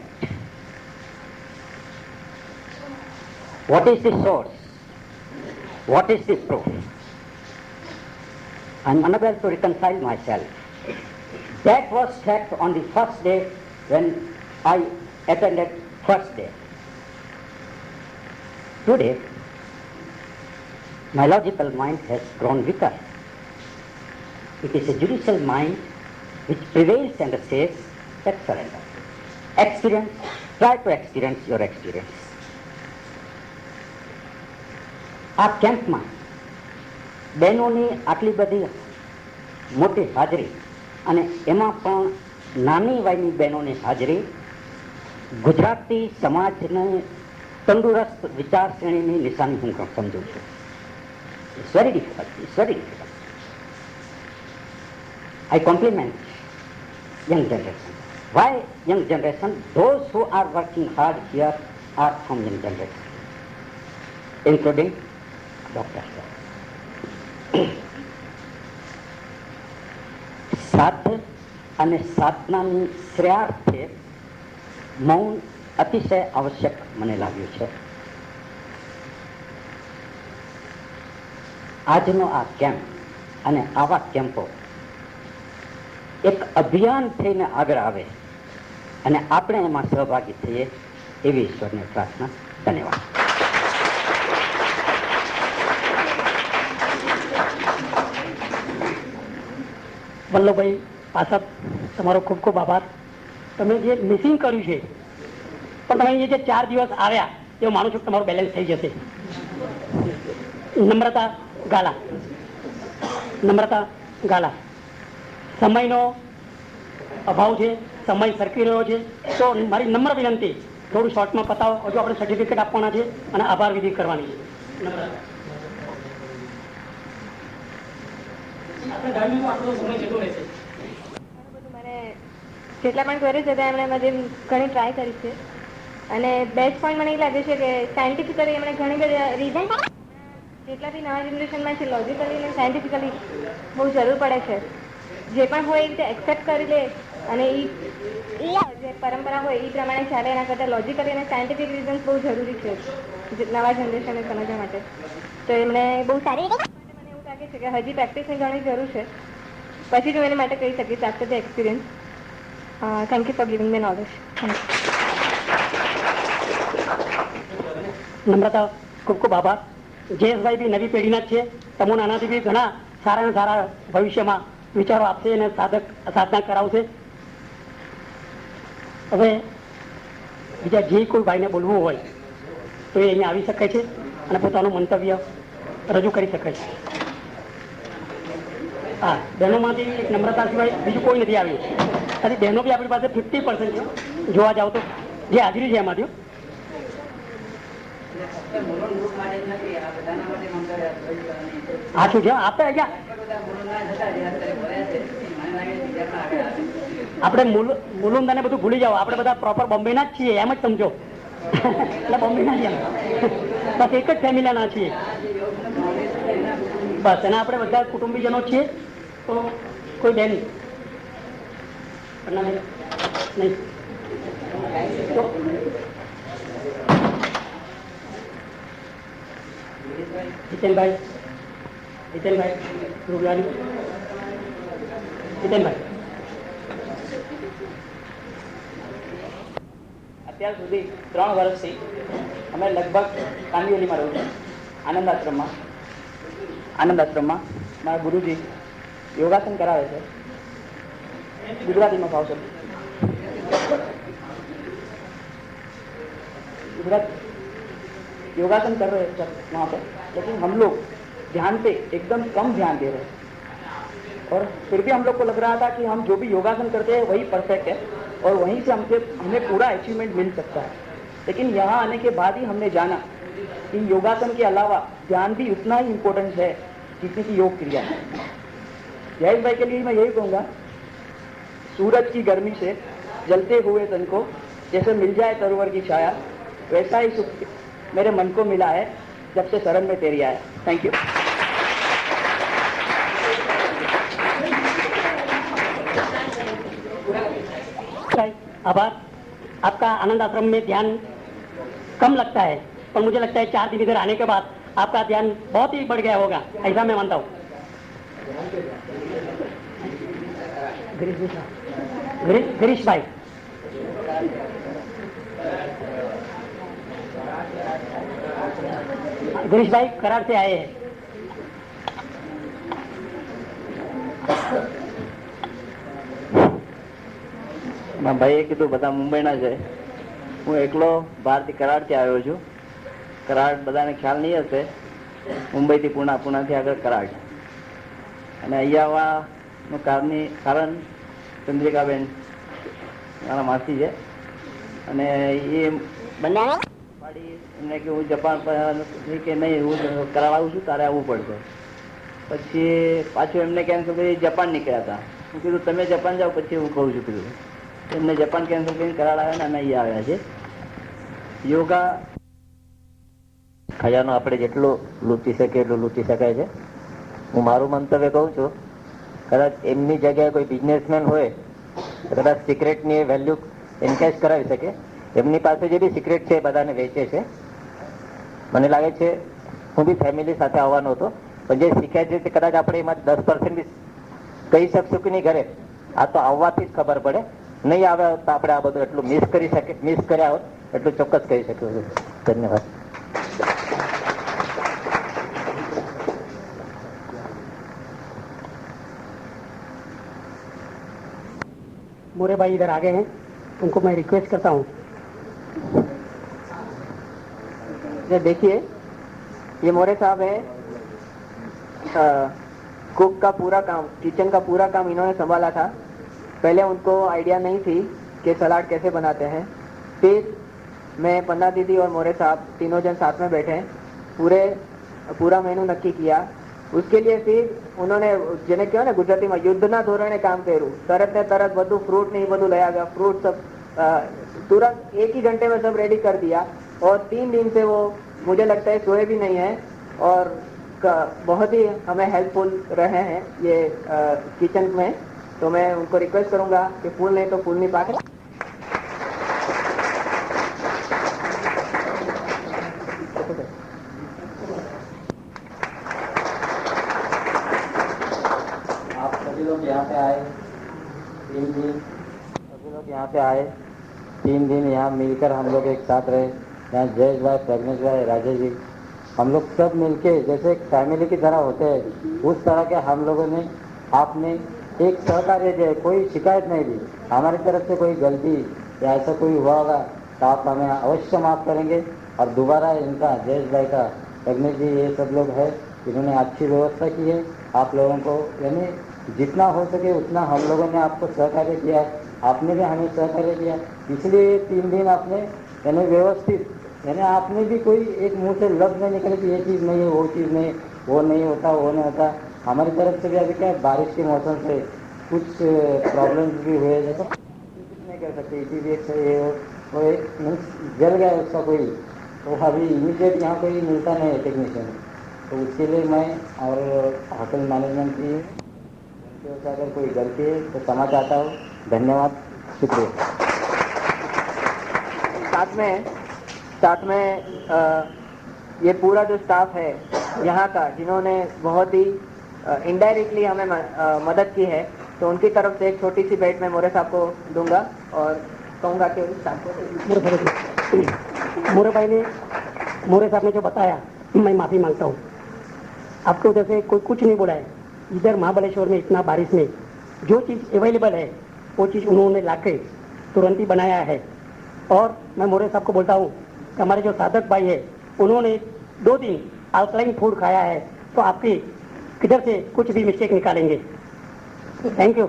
What is the source? What is the proof? I am unable to reconcile myself. That was fact on the first day when I attended first day. Today, my logical mind has grown weaker. It is a judicial mind which prevails and says that surrender. Experience, try to experience your experience. આ કેમ્પમાં બહેનોની આટલી બધી મોટી હાજરી અને એમાં પણ નાની વયની બહેનોની હાજરી ગુજરાતી સમાજને તંદુરસ્ત વિચારશ્રેણીની નિશાની હું સમજું છું. It's very difficult. It's very difficult. I compliment young generation. Why young generation? Those who are working hard here are from young generation, including Dr. સાધ અને સાધનાની શ્રેયાર્થે મૌન અતિશય આવશ્યક મને લાગ્યું છે. આજનો આ કેમ્પ અને આવા કેમ્પો એક અભિયાન થઈને આગળ આવે અને આપણે એમાં સહભાગી થઈએ એવી ઈશ્વરને પ્રાર્થના. ધન્યવાદ. વલ્લભભાઈ પાછા તમારો ખૂબ ખૂબ આભાર. તમે જે મિસિંગ કર્યું છે પણ તમે જે 4 દિવસ આવ્યા એવું માનું છું કે તમારું બેલેન્સ થઈ જશે. નમ્રતા ગાલા, નમ્રતા ગાલા, સમયનો અભાવ છે, સમય સરકી રહ્યો છે, તો મારી નમ્ર વિનંતી થોડું શોર્ટમાં પતાવો. હજુ આપણે સર્ટિફિકેટ આપવાના છે અને આભાર વિધિ કરવાની છે. નમ્રતા. મને જેટલા પણ ક્વેરીઝ હતા એમણે બધી ઘણી ટ્રાય કરી છે અને બેસ્ટ પોઈન્ટ મને એ લાગે છે કે સાયન્ટિફિકલી એમણે ઘણી બધી રીઝન જેટલા બી નવા જનરેશનમાં છે લોજિકલી અને સાયન્ટિફિકલી બહુ જરૂર પડે છે. જે પણ હોય એ રીતે એક્સેપ્ટ કરી લે અને એ જે પરંપરા હોય એ પ્રમાણે ચાલે એના કરતાં લોજિકલી અને સાયન્ટિફિક રીઝન્સ બહુ જરૂરી છે નવા જનરેશનને સમજવા માટે. તો એમણે બહુ સારી રીતે મને એવું લાગે છે કે હજી પ્રેક્ટિસની ઘણી જરૂર છે, પછી જ હું એના માટે કહી શકીશ after the experience. Thank you for giving me knowledge. Namrata, ખૂબ ખૂબ આભાર. જયેશભાઈ બી નવી પેઢીના જ છે. તમને આનાથી બી ઘણા સારા ને સારા ભવિષ્યમાં વિચારો આપશે અને સાધના કરાવશે. હવે બીજા જે કોઈ ભાઈને બોલવું હોય તો એ અહીંયા આવી શકે છે અને પોતાનું મંતવ્ય રજૂ કરી શકે છે. હા, બહેનોમાંથી એક નમ્રતા સિવાય બીજું કોઈ નથી આવ્યું. અને બહેનો બી આપણી પાસે 50% છે જોવા જાવ તો, જે હાજરી છે એમાંથી. સાચું છે. આપણે અહીંયા આપણે મુલુંદાને બધું ભૂલી જાઓ. આપણે બધા પ્રોપર બોમ્બેના જ છીએ, એમ જ સમજો. એટલે બોમ્બેના જ બસ એક જ ફેમિલીના છીએ બસ. અને આપણે બધા કુટુંબીજનો છીએ. તો કોઈ બેન નહીં તો જીતેનભાઈ રૂબલાની જીતેનભાઈ. અત્યાર સુધી 3 વર્ષથી અમે લગભગ કાંદિવલીમાં રહું છું, આનંદ આશ્રમમાં. મારા ગુરુજી યોગાસન કરાવે છે, ગુજરાતીમાં ભાવશે गुजरात योगासन कर रहे हैं वहाँ पे, लेकिन हम लोग ध्यान पे एकदम कम ध्यान दे रहे हैं और फिर भी हम लोग को लग रहा था कि हम जो भी योगासन करते हैं वही परफेक्ट है और वहीं से हमें पूरा अचीवमेंट मिल सकता है. लेकिन यहाँ आने के बाद ही हमने जाना कि योगासन के अलावा ध्यान भी उतना ही इम्पोर्टेंट है जितनी की योग क्रिया है. जयेश भाई के लिए मैं यही कहूँगा, सूरज की गर्मी से जलते हुए तन को जैसे मिल जाए सरोवर की छाया, वैसा ही सुख मेरे मन को मिला है जब से शरण में तेरी आया. Thank you. आभार. आपका आनंद आश्रम में ध्यान कम लगता है, पर मुझे लगता है 4 दिन इधर आने के बाद आपका ध्यान बहुत ही बढ़ गया होगा, ऐसा मैं मानता हूँ. गिरीश भाई, गिरीश भाई करार से आए हैं. ભાઈએ કીધું બધા મુંબઈના છે, હું એકલો બહારથી કરાડથી આવ્યો છું. કરાડ બધાને ખ્યાલ નહીં હશે, મુંબઈથી પૂના, પૂનાથી આગળ કરાડ. અને અહીંયા આવવાનું કારણ ચંદ્રિકાબેન મારા માસી છે અને એ બંને એમને કે હું જપાન કે નહીં હું કરાવડાવું છું, તારે આવવું પડશે. પછી પાછું એમને કેન્સલ કરી જપાન નીકળ્યા હતા. હું કીધું તમે જપાન જાઓ પછી હું કહું છું કીધું. એમને જપાન કેન્સલ કરીને કરાવડાવ્યા ને અમે અહીંયા આવ્યા છે. યોગા ખજાનો આપણે જેટલું લૂંટી શકીએ એટલું લૂંટી શકાય છે. હું મારું મંતવ્ય કહું છું, કદાચ એમની જગ્યાએ કોઈ બિઝનેસમેન હોય કદાચ સિક્રેટની વેલ્યુ એન્કેશ કરાવી શકે. એમની પાસે જે બી સિક્રેટ છે એ બધાને વેચે છે. મને લાગે છે હું બી ફેમિલી સાથે આવવાનો હતો, પણ જે શીખ્યા છે તે કદાચ આપણે એમાં 10% બી કહી શકશું કે નહીં ઘરે. આ તો આવવાથી જ ખબર પડે. નહીં આવે તો આપણે આ બધું એટલું મિસ કર્યા હોત એટલું ચોક્કસ કહી શક્યું છું. ધન્યવાદ. मोरे भाई इधर आ गए हैं, उनको मैं रिक्वेस्ट करता हूँ. ये देखिए, ये मोरे साहब है, कुक का पूरा काम, किचन का पूरा काम इन्होंने संभाला था. पहले उनको आइडिया नहीं थी कि सलाद कैसे बनाते हैं. फिर मैं पन्ना दीदी और मोरे साहब तीनों जन साथ में बैठे, पूरा मेनू नक्की किया. उसके लिए फिर उन्होंने જેને કહેવાય ને ગુજરાતીમાં યુદ્ધના ધોરણે કામ કર્યું. તરત ને તરત બધું ફ્રૂટ ને બધું લઈ આવ્યા. फ्रूट सब तुरंत 1 ही घंटे में सब रेडी कर दिया और 3 दिन से वो मुझे लगता है सोए भी नहीं है और बहुत ही हमें हेल्पफुल रहे हैं ये किचन में. तो मैं उनको रिक्वेस्ट करूंगा कि फूल नहीं तो फूलनी पाके आप सभी लोग यहाँ पे आए 3 दिन, सभी लोग यहाँ पे आए 3 दिन, यहाँ मिलकर हम लोग एक साथ रहे। यहाँ जयेश भाई, प्रज्ञेश भाई, राजेश जी, हम लोग सब मिलके जैसे एक फैमिली की तरह होते हैं, उस तरह के हम लोगों ने आपने एक सहकार्य दिया, कोई शिकायत नहीं दी। हमारी तरफ से कोई गलती या ऐसा कोई हुआ होगा तो आप हमें अवश्य माफ़ करेंगे। और दोबारा इनका, जयेश भाई का, प्रज्ञेश जी, ये सब लोग है, इन्होंने अच्छी व्यवस्था की है। आप लोगों को यानी जितना हो सके उतना हम लोगों ने आपको सहकार्य किया है, आपने भी हमें सहकार्य किया, इसलिए 3 दिन आपने यानी व्यवस्थित, यानी आपने भी कोई एक मुंह से लफ्ज नहीं निकले कि ये चीज़ नहीं है, वो चीज़ नहीं, वो नहीं होता, वो नहीं होता। हमारी तरफ से भी अभी क्या है, बारिश के मौसम से कुछ प्रॉब्लम्स भी हुए, जैसे कुछ नहीं कर सकते, इसी भी वो एक मीन्स जल गया उसका कोई, तो अभी इमीडिएट यहाँ कोई मिलता नहीं है टेक्नीशियन, तो उसके लिए मैं और होटल मैनेजमेंट की अगर कोई गलती है तो क्षमा चाहता हूँ। धन्यवाद, शुक्रिया। साथ में ये पूरा जो स्टाफ है यहाँ का, जिन्होंने बहुत ही इनडायरेक्टली हमें मदद की है, तो उनकी तरफ से एक छोटी सी भेंट मैं मोरे साहब को दूंगा और कहूँगा कि उस साहब को मोरे साहब ने जो बताया मैं माफ़ी मांगता हूँ। आपके उधर से कोई कुछ नहीं बोला है। इधर महाबलेश्वर में इतना बारिश में जो चीज़ अवेलेबल है वो चीज़ उन्होंने लाके तुरंत ही बनाया है। और मैं मोरे साहब को बोलता हूँ कि हमारे जो साधक भाई है उन्होंने 2 दिन अल्कलाइन फूड खाया है, तो आपकी किधर से कुछ भी मिस्टेक निकालेंगे। थैंक यू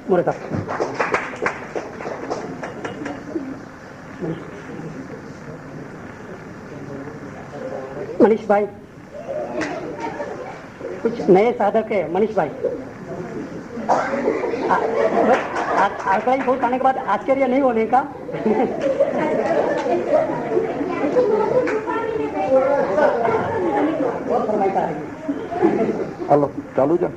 मोरे साहब। मनीष भाई, कुछ नए साधक है मनीष भाई। अल्कलाइन फूड खाने के बाद आश्चर्य नहीं होने का। हेलो, चालू जा।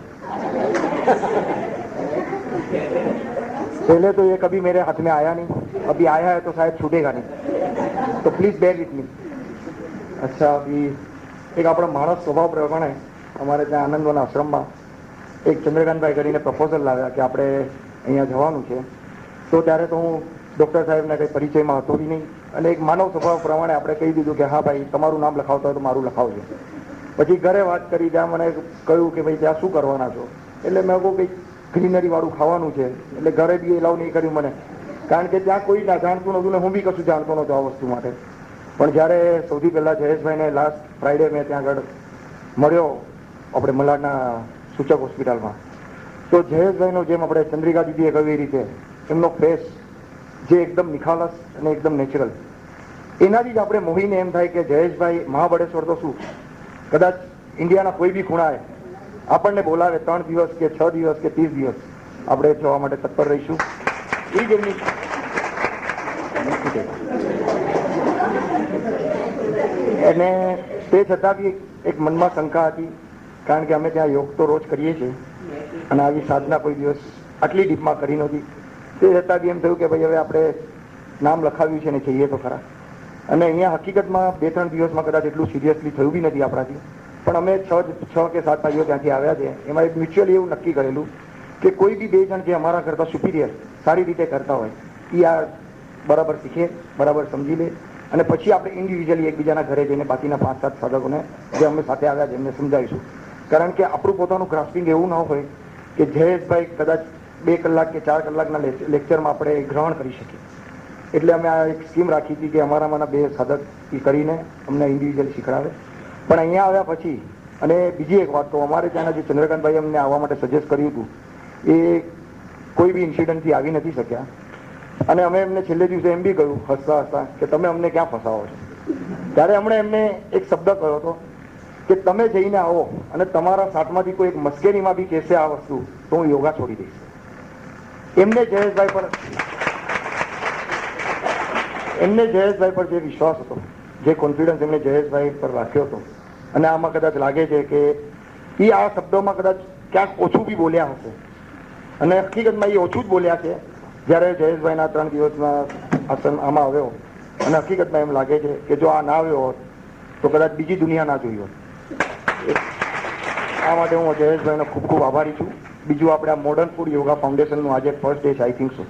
पहले तो ये कभी मेरे हाथ में आया नहीं, अभी आया है तो शायद छूटेगा नहीं, तो प्लीज बेर विथ मी। अच्छा, अभी एक આપણા માણસ સ્વભાવ પ્રમાણે અમારે ત્યાં આનંદવન આશ્રમમાં એક ચંદ્રકાંતભાઈ કરીને પ્રપોઝલ લાવ્યા કે આપણે અહીંયા જવાનું છે, તો ત્યારે તો હું ડૉક્ટર સાહેબને કંઈ પરિચયમાં હતો બી નહીં, અને એક માનવ સ્વભાવ પ્રમાણે આપણે કહી દીધું કે હા ભાઈ તમારું નામ લખાવતા હોય તો મારું લખાવજો. પછી ઘરે વાત કરી, ત્યાં મને કહ્યું કે ભાઈ ત્યાં શું કરવાના છો, એટલે મેં કહું કંઈક ગ્રીનરી વાળું ખાવાનું છે, એટલે ઘરે બી એલાવ નહીં કર્યું મને, કારણ કે ત્યાં કોઈ ના જાણતું નહોતું ને હું બી કશું જાણતો નહોતો આ વસ્તુ માટે. પણ જ્યારે સૌથી પહેલાં જયેશભાઈને લાસ્ટ ફ્રાઈડે મેં ત્યાં આગળ મળ્યો આપણે મલાડના સૂચક હોસ્પિટલમાં, તો જયેશભાઈનો જેમ આપણે ચંદ્રિકા દીદીએ કહ્યું એ રીતે એમનો ફેસ જે એકદમ નિખાલસ અને એકદમ નેચરલ, એનાથી જ આપણે મોહીને એમ થાય કે જયેશભાઈ મહાબળેશ્વર તો શું, કદાચ ઇન્ડિયાના કોઈ બી ખૂણાએ આપણને બોલાવે 3 દિવસ કે 6 દિવસ કે 30 દિવસ આપણે જવા માટે તત્પર રહીશું. એ જ એમની અને તે છતાં બી એક મનમાં શંકા હતી, કારણ કે અમે ત્યાં યોગ તો રોજ કરીએ છીએ અને આવી સાધના કોઈ દિવસ આટલી ડીપમાં કરી નહોતી. તે છતાં બી એમ થયું કે ભાઈ હવે આપણે નામ લખાવ્યું છે ને જઈએ તો ખરા. અને અહીંયા હકીકતમાં 2-3 દિવસમાં કદાચ એટલું સિરિયસલી થયું બી નથી આપણાથી, પણ અમે 6 કે 7 ભાઈઓ ત્યાંથી આવ્યા છે. એમાં એક મ્યુચ્યુઅલી એવું નક્કી કરેલું કે કોઈ બી 2 જણ જે અમારા કરતાં સુપિરિયર સારી રીતે કરતા હોય એ આ બરાબર શીખે, બરાબર સમજી લે, અને પછી આપણે ઇન્ડિવિજ્યુઅલી એકબીજાના ઘરે જઈને બાકીના 5-7 સાધકોને જે અમે સાથે આવ્યા છે એમને સમજાવીશું. કારણ કે આપણું પોતાનું ગ્રાસ્પિંગ એવું ન હોય કે જયેશભાઈ કદાચ 2 કલાક કે 4 કલાકના લેક્ચરમાં આપણે ગ્રહણ કરી શકીએ. એટલે અમે આ એક સ્કીમ રાખી હતી કે અમારામાંના 2 સાધક એ કરીને અમને ઇન્ડિવિજ્યુઅલ શીખડાવે. પણ અહીંયા આવ્યા પછી, અને બીજી એક વાત તો અમારે ત્યાંના જે ચંદ્રકાંતભાઈ અમને આવવા માટે સજેસ્ટ કર્યું હતું એ કોઈ બી ઇન્સિડન્ટથી આવી નથી શક્યા, અને અમે એમને છેલ્લે દિવસે એમ બી કહ્યું હસતા હસતા કે તમે અમને ક્યાં ફસાવો છો. ત્યારે એમણે એમને એક શબ્દ કહ્યો હતો કે તમે જઈને આવો અને તમારા સાથમાંથી કોઈ એક મસ્કેરીમાં બી કહેશે આ વસ્તુ તો હું યોગા છોડી દઈશ. એમને જયેશભાઈ પર જે વિશ્વાસ હતો, જે કોન્ફિડન્સ એમને જયેશભાઈ પર રાખ્યો હતો, અને આમાં કદાચ લાગે છે કે એ આ શબ્દોમાં કદાચ ક્યાંક ઓછું બી બોલ્યા હશે, અને હકીકતમાં એ ઓછું જ બોલ્યા છે. જ્યારે જયેશભાઈના 3 દિવસમાં આસન આમાં આવ્યો અને હકીકતમાં એમ લાગે છે કે જો આ ના આવ્યો હોત તો કદાચ બીજી દુનિયા ના જોઈ હોત. આ માટે હું જયેશભાઈનો ખૂબ ખૂબ આભારી છું. બીજું આપણે આ મોડર્ન ફૂડ યોગા ફાઉન્ડેશનનું આજે ફર્સ્ટ ડે છે, આઈ થિંક સો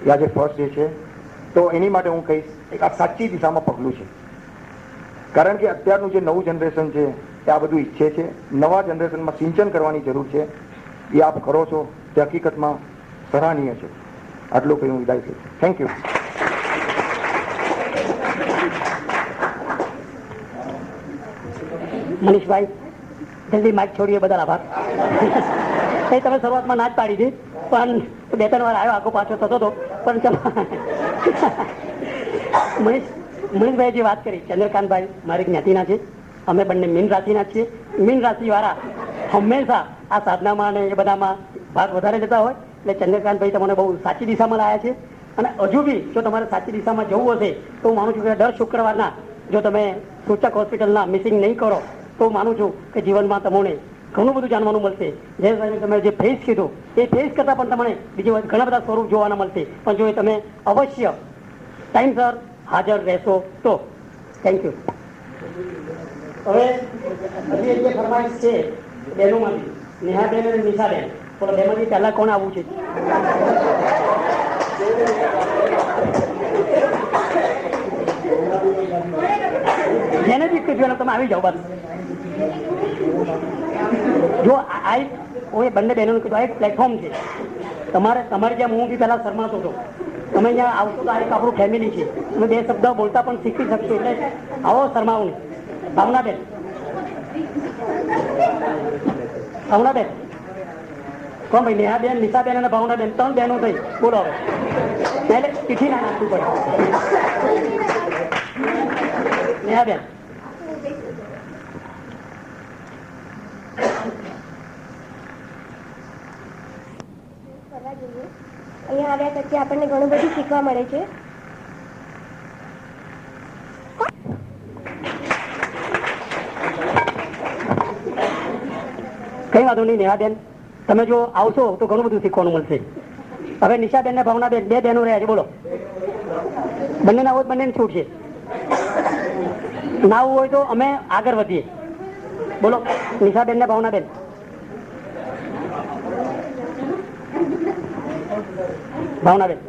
એ આજે ફર્સ્ટ ડે છે. તો એની માટે હું કહીશ એક આ સાચી દિશામાં પગલું છે. કારણ કે અત્યારનું જે નવું જનરેશન છે એ આ બધું ઈચ્છે છે. નવા જનરેશનમાં સિંચન કરવાની જરૂર છે. એ આપ કરો છો તે હકીકતમાં સરાહનીય છે. આટલું કહી હું વિદાય છું. Thank you. મનીષભાઈ જલ્દી માઇક છોડીએ બદલ આભાર. એ તમે શરૂઆતમાં ના જ પાડી હતી પણ 2-3 વાર આવ્યો આગો પાછો થતો હતો પણ ચલો. મનીષભાઈ જે વાત કરી, ચંદ્રકાંતભાઈ મારી જ્ઞાતિના છે. અમે બંને મીન રાશિના છીએ. મીન રાશિવાળા હંમેશા આ સાધનામાં અને એ બધામાં ભાગ વધારે લેતા હોય. એટલે ચંદ્રકાંતભાઈ તમને બહુ સાચી દિશામાં લાયા છે. અને હજુ બી જો તમારે સાચી દિશામાં જવું હશે તો હું માનું છું કે દર શુક્રવારના જો તમે સૂચક હોસ્પિટલના મિસિંગ નહીં કરો તો માનું છું કે જીવનમાં તમને ઘણું બધું જાણવાનું મળશે. જયેશભાઈને તમે જે ફેસ કીધું એ ફેસ કરતાં પણ તમને બીજી ઘણા બધા સ્વરૂપ જોવાના મળશે. પણ જો એ તમે અવશ્ય ટાઈમસર હાજર રહેશો તો. Thank you. હવે હજી જે ફરમાઈશ છે બહેનોમાંથી નેહાબેન અને નિશાબેન, પણ બેમાંથી પહેલા કોણ આવવું છે? જેને બી કીધું તમે આવી જાઓ બસ. જો આ બંને બહેનોને કીધું આ એક પ્લેટફોર્મ છે. તમારે જેમ હું બી પહેલા શરમાતો હતો, તમે અહીંયા આવશો તો આ એક આપણું ફેમિલી છે. તમે 2 શબ્દ બોલતા પણ શીખી શકશો. એટલે આવો શરમાવું નહીં. ભાવનાબેન, ભાવનાબેન કોણ ભાઈ? નેહાબેન, નિશાબેન અને ભાવનાબેન 3 બહેનો થઈ. બોલો હવે. એટલે ચીઠી ના નાખવું પડે. નેહાબેન. અહીંયા આવ્યા પછી આપણને ઘણું બધું શીખવા મળે છે. કઈ વાંધો નહીં નેહાબેન, તમે જો આવશો તો ઘણું બધું શીખવાનું મળશે. હવે નિશાબેન ને ભાવનાબેન 2 બહેનો રહ્યા છે. બોલો. બંને ના હોય બંને છૂટ છે. ના હોય તો અમે આગળ વધીએ. બોલો નિશાબેન ને ભાવનાબેન. ભાવનાબેન.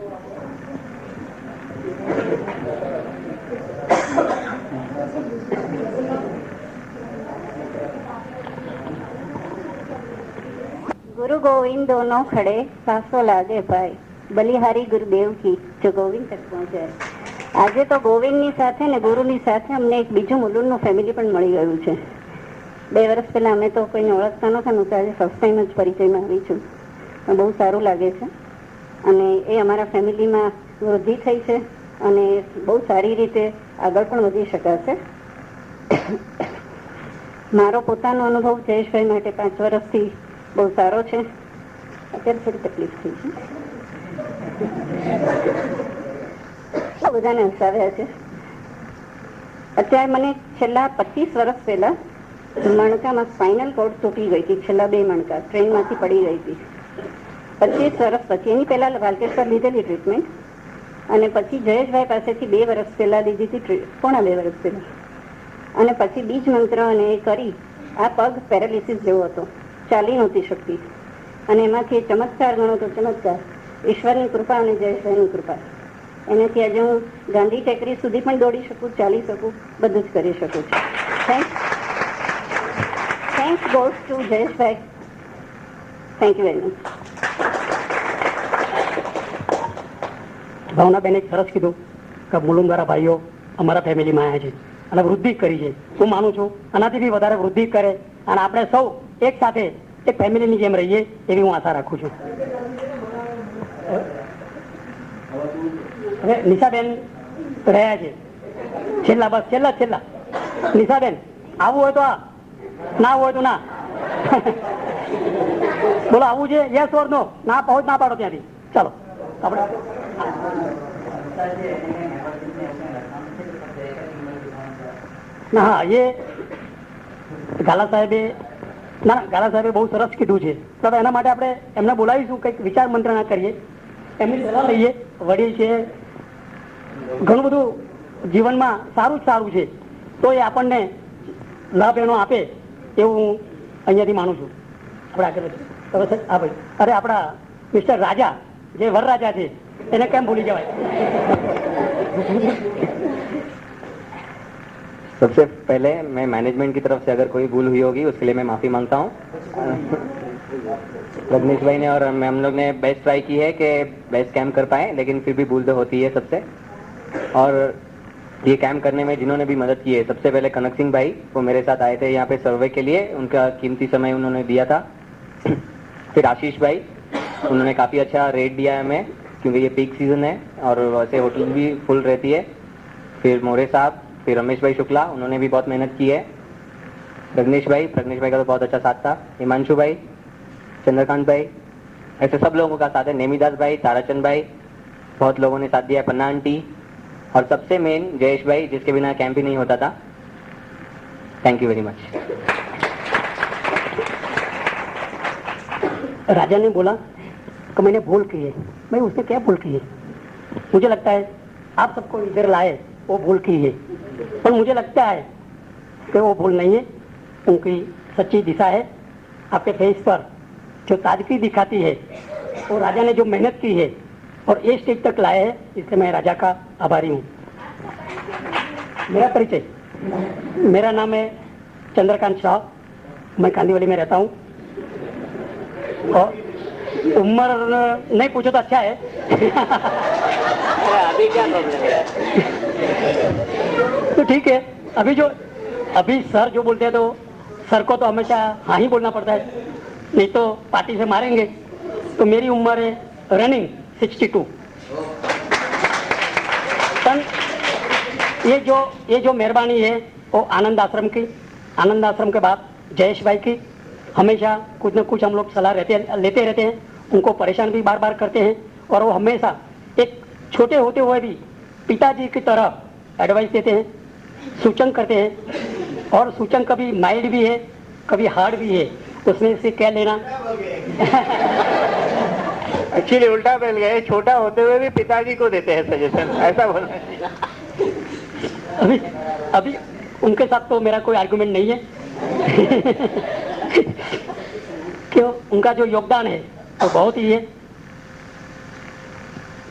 गुरु गोविंद दोनों खड़े, सासो लागे भाई, बलिहारी गुरुदेव की जो गोविंद तक पहुंचे. આજે તો ગોવિંદની સાથે ને ગુરુની સાથે અમને એક બીજું મુલુંડનું ફેમિલી પણ મળી ગયું છે. 2 વર્ષ પહેલા અમે તો કોઈને ઓળખતા નહોતા, હું તો આજે ફર્સ્ટ ટાઈમ જ પરિચયમાં આવી છું. બહુ સારું લાગે છે અને એ અમારા ફેમિલીમાં વૃદ્ધિ થઈ છે અને બહુ સારી રીતે આગળ પણ વધી શકાશે. મારો પોતાનો અનુભવ જયેશભાઈ માટે 5 વર્ષથી બહુ સારો છે. અત્યારે થોડી તકલીફ થઈ છે, બધાને હસાવ્યા છે. અત્યારે મને છેલ્લા 25 વર્ષ પહેલા મણકામાં સ્પાઇનલ કોર્ડ તૂટી ગઈ હતી. છેલ્લા 2 મણકા ટ્રેનમાંથી પડી ગઈ હતી. 25 વર્ષ પછી એની પહેલા વાલકેશ્વર લીધેલી ટ્રીટમેન્ટ અને પછી જયેશભાઈ પાસેથી 2 વર્ષ પહેલા લીધી હતી, પોણા 2 વર્ષ પહેલા. અને પછી બીજ મંત્ર અને એ કરી આ પગ પેરાલિસિસ જેવો હતો, ચાલી નહોતી શકતી. અને એમાંથી ચમત્કાર ગણો તો ચમત્કાર, ઈશ્વરની કૃપા અને જયેશભાઈની કૃપા. એનાથી આજે હું ગાંધી ટેકરી સુધી પણ દોડી શકું, ચાલી શકું, બધું જ કરી શકું છું. Thanks goes to Jayeshbhai. Thank you very much. Bhavnaben એક સરસ કીધું કે મુલુંદવાળા ભાઈઓ અમારા ફેમિલીમાં આવ્યા છે અને વૃદ્ધિ કરી છે. હું માનું છું આનાથી બી વધારે વૃદ્ધિ કરે અને આપણે સૌ એક સાથે એક ફેમિલીની જેમ રહીએ એવી હું આશા રાખું છું. હવે નિશાબેન રહ્યા છે છેલ્લા, બસ છેલ્લા. નિશાબેન આવવું હોય તો આ, ના હોય તો ના. બોલો આવવું છે? યસ ઓર નો? ના પહોંચ ના પાડો ત્યાંથી. ચાલો આપણે હા, એ ગાલા સાહેબે ના ગાલા સાહેબે બહુ સરસ કીધું છે. તો એના માટે આપણે એમને બોલાવીશું, કંઈક વિચાર મંત્રણા કરીએ, એમની સલાહ લઈએ. વડીલ છે, ઘણું બધું જીવનમાં સારું જ સારું છે, તો એ આપણને લાભ એનો આપે એવું હું અહીંયાથી માનું છું. આપણે આગળ વધીએ. હવે સાહેબ, હા ભાઈ, અરે આપણા મિસ્ટર રાજા જે વરરાજા છે એને કેમ ભૂલી જવાય? सबसे पहले मैं मैनेजमेंट की तरफ से अगर कोई भूल हुई होगी उसके लिए मैं माफ़ी मांगता हूँ. रजनीश भाई ने और हम लोग ने बेस्ट ट्राई की है कि बेस्ट कैम्प कर पाए, लेकिन फिर भी भूल तो होती है सबसे. और ये कैम्प करने में जिन्होंने भी मदद की है, सबसे पहले कनक सिंह भाई, वो मेरे साथ आए थे यहाँ पे सर्वे के लिए, उनका कीमती समय उन्होंने दिया था. फिर आशीष भाई, उन्होंने काफ़ी अच्छा रेट दिया है हमें, क्योंकि ये पीक सीजन है और वैसे होटल भी फुल रहती है. फिर मोरे साहब, फिर रमेश भाई शुक्ला, उन्होंने भी बहुत मेहनत की है. प्रज्ञेश भाई का तो बहुत अच्छा साथ था. हिमांशु भाई, चंद्रकांत भाई, ऐसे सब लोगों का साथ है. नेमीदास भाई, ताराचंद भाई, बहुत लोगों ने साथ दिया है. पन्ना आंटी, और सबसे मेन जयेश भाई, जिसके बिना कैंप ही नहीं होता था. Thank you very much. राजा ने बोला कि मैंने भूल की है. भाई उसने क्या भूल की है? मुझे लगता है आप सबको इधर लाए वो भूल की है, पर मुझे लगता है कि वो भूल नहीं है, उनकी सच्ची दिशा है. आपके फेस पर जो ताजगी दिखाती है, वो राजा ने जो मेहनत की है और ये स्टेज तक लाए हैं, इससे मैं राजा का आभारी हूँ. मेरा परिचय, मेरा नाम है चंद्रकांत शाह, मैं कांदीवली में रहता हूँ. और उम्र नहीं पूछो तो अच्छा है. अभी क्या प्रॉब्लम है? तो ठीक है, अभी सर जो बोलते हैं तो सर को तो हमेशा हाँ ही बोलना पड़ता है, नहीं तो पार्टी से मारेंगे. तो मेरी उम्र है रनिंग 62. पर ये जो मेहरबानी है वो आनंद आश्रम की, आनंद आश्रम के बाद जयेश भाई की. हमेशा कुछ न कुछ हम लोग सलाह लेते रहते हैं, उनको परेशान भी बार बार करते हैं, और वो हमेशा एक छोटे होते हुए भी पिताजी की तरह एडवाइस देते हैं, सूचन करते हैं. और सूचन कभी माइल्ड भी है, कभी हार्ड भी है, उसमें से क्या लेना. एक्चुअली उल्टा बोल गए, छोटा होते हुए भी पिताजी को देते हैं सजेशन, ऐसा बोलना चाहिए. अभी उनके साथ तो मेरा कोई आर्गुमेंट नहीं है. क्यों, उनका जो योगदान है वो बहुत ही है.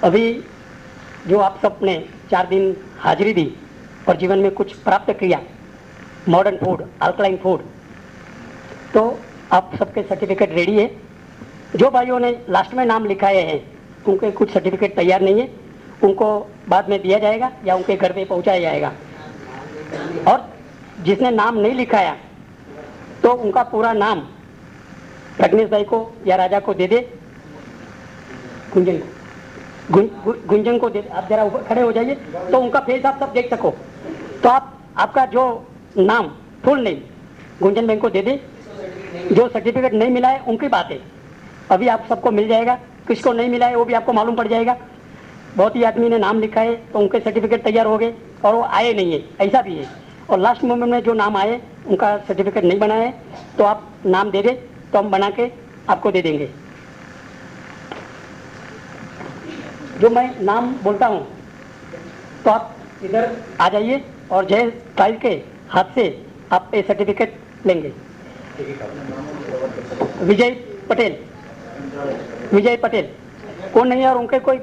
अभी जो आप सब ने 4 दिन हाजिरी दी और जीवन में कुछ प्राप्त किया, मॉडर्न फूड, अल्कलाइन फूड, तो आप सबके सर्टिफिकेट रेडी है. जो भाइयों ने लास्ट में नाम लिखाए हैं उनके कुछ सर्टिफिकेट तैयार नहीं है, उनको बाद में दिया जाएगा या उनके घर पे पहुंचाया जाएगा. और जिसने नाम नहीं लिखाया तो उनका पूरा नाम प्रज्ञेश भाई को या राजा को दे दे, गुंजन को दे. आप जरा खड़े हो जाइए तो उनका फेस आप सब देख सको. तो आपका जो नाम फुल नेम गुंजन बैंक को दे दे. जो सर्टिफिकेट नहीं मिला है उनकी बात है, अभी आप सबको मिल जाएगा. किसको नहीं मिला है वो भी आपको मालूम पड़ जाएगा. बहुत ही आदमी ने नाम लिखा है तो उनके सर्टिफिकेट तैयार हो गए और वो आए नहीं है, ऐसा भी है. और लास्ट मोमेंट में जो नाम आए उनका सर्टिफिकेट नहीं बना है तो आप नाम दे दे, तो हम बना के आपको दे देंगे. जो मैं नाम बोलता हूँ तो आप इधर आ जाइए और जय भाई के हाथ से आप ये सर्टिफिकेट लेंगे. विजय पटेल कौन नहीं है और उनके कोई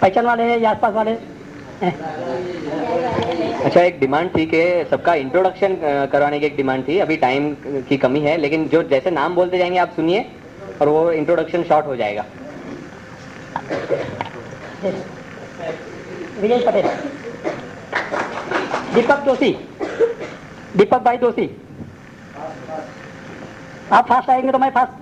पहचान वाले हैं या आसपास वाले हैं? अच्छा, एक डिमांड थी कि सबका इंट्रोडक्शन करवाने की एक डिमांड थी. अभी टाइम की कमी है, लेकिन जो जैसे नाम बोलते जाएंगे आप सुनिए और वो इंट्रोडक्शन शॉर्ट हो जाएगा. विजय पटेल, दीपक भाई जोशी. आप फास्ट आएंगे तो मैं फास्ट.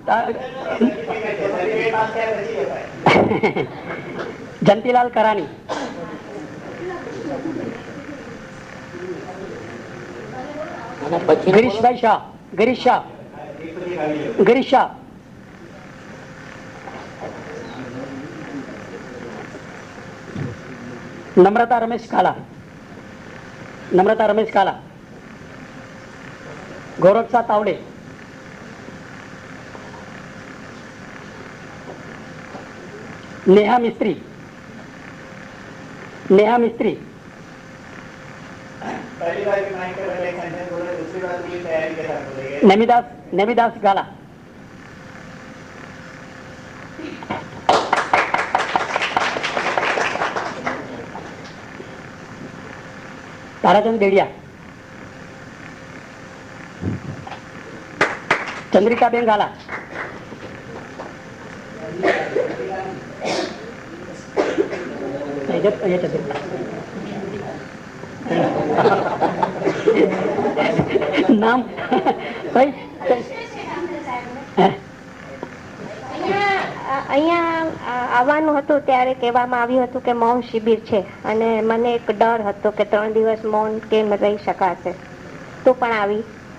जंतीलाल करानी, गिरीश भाई शाह, गिरीश शाह, नम्रता रमेश काला, गौरव शाह तावड़े, नेहा मिस्त्री, नेहा मिस्त्री, पहली बार भी माइक पे बैठे सेंटेंस बोले, दूसरी बार पूरी तैयारी के साथ बोलेंगे। नेमिदास, नेमिदास गाला, ताराचंद बेड़िया, चंद्रिका बेन गाला, ये चंद्रिका नाम भाई અહીંયા આવવાનું હતું ત્યારે કહેવામાં આવ્યું હતું કે મૌન શિબિર છે અને મને એક ડર હતો કે 3 દિવસ મૌન કેમ રહી શકાશે, તો પણ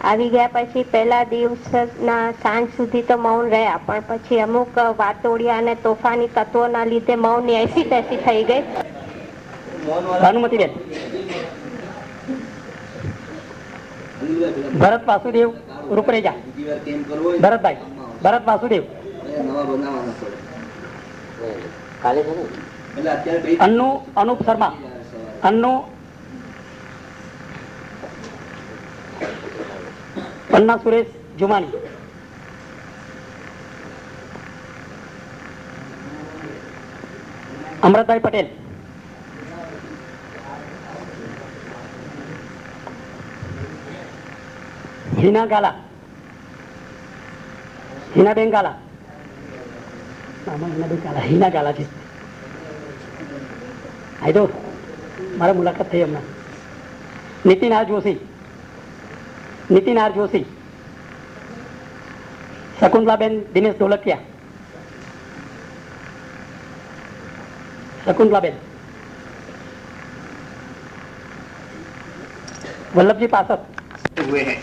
આવી ગયા. પછી પહેલા દિવસના સાંજ સુધી તો મૌન રહ્યા, પણ પછી અમુક વાતોડિયા અને તોફાની તત્વોના લીધે મૌનની એસી તેસી થઈ ગઈ. ભાનુમતીબેન, ભરત વાસુદેવ રૂપરેજા, ભરતભાઈ, ભરત વાસુદેવ, અન્નુ અનુપ શર્મા, અન્નુ પન્ના સુરેશ જુમાની, અમૃતભાઈ પટેલ, હિના ગાલા, હિનાબેન ગાલા, હિના ગાલા છે. આઈ તો મારા મુલાકાત થઈ હમણાં. નીતિન આર જોશી, નીતિન આર જોશી, શકુંતલાબેન દિનેશ ઢોલકિયા, શકુંતલાબેન, वल्लभ जी पासत हुए हैं।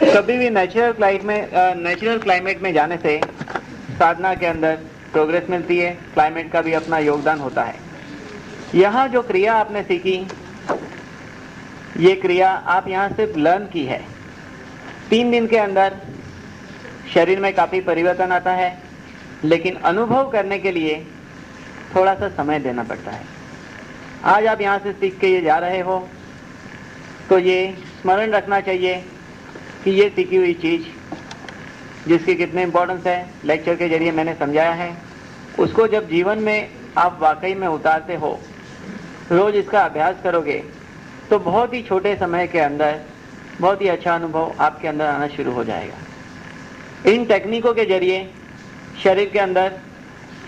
कभी भी नेचुरल क्लाइमेट में जाने से साधना के अंदर प्रोग्रेस मिलती है, क्लाइमेट का भी अपना योगदान होता है। यहाँ जो क्रिया आपने सीखी, ये क्रिया आप यहाँ सिर्फ लर्न की है। 3 दिन के अंदर शरीर में काफी परिवर्तन आता है, लेकिन अनुभव करने के लिए थोड़ा सा समय देना पड़ता है। आज आप यहाँ से सीख के ये जा रहे हो, तो ये स्मरण रखना चाहिए कि ये सीखी हुई चीज जिसकी कितने इम्पोर्टेंस है, लेक्चर के जरिए मैंने समझाया है, उसको जब जीवन में आप वाकई में उतारते हो, रोज इसका अभ्यास करोगे, तो बहुत ही छोटे समय के अंदर बहुत ही अच्छा अनुभव आपके अंदर आना शुरू हो जाएगा। इन टेक्निकों के जरिए शरीर के अंदर,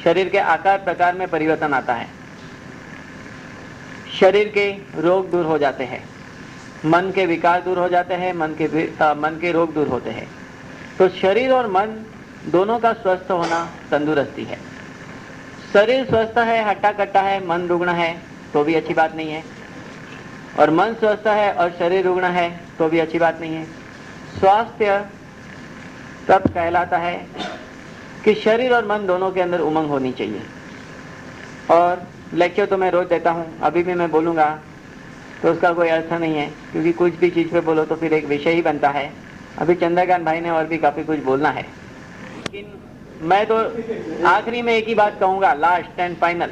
शरीर के आकार प्रकार में परिवर्तन आता है, शरीर के रोग दूर हो जाते हैं, मन के विकार दूर हो जाते हैं, मन के रोग दूर होते हैं। तो शरीर और मन दोनों का स्वस्थ होना तंदुरुस्ती है। शरीर स्वस्थ है, हट्टा कट्टा है, मन रुग्ण है, तो भी अच्छी बात नहीं है, और मन स्वस्थ है और शरीर रुग्ण है, तो भी अच्छी बात नहीं है। स्वास्थ्य तब कहलाता है कि शरीर और मन दोनों के अंदर उमंग होनी चाहिए। और लेक्चर तो मैं रोज देता हूँ, अभी भी मैं बोलूँगा तो उसका कोई अर्थ नहीं है, क्योंकि कुछ भी चीज़ पे बोलो तो फिर एक विषय ही बनता है। अभी चंद्रकांत भाई ने और भी काफ़ी कुछ बोलना है, लेकिन मैं तो आखिरी में एक ही बात कहूँगा, लास्ट एंड फाइनल,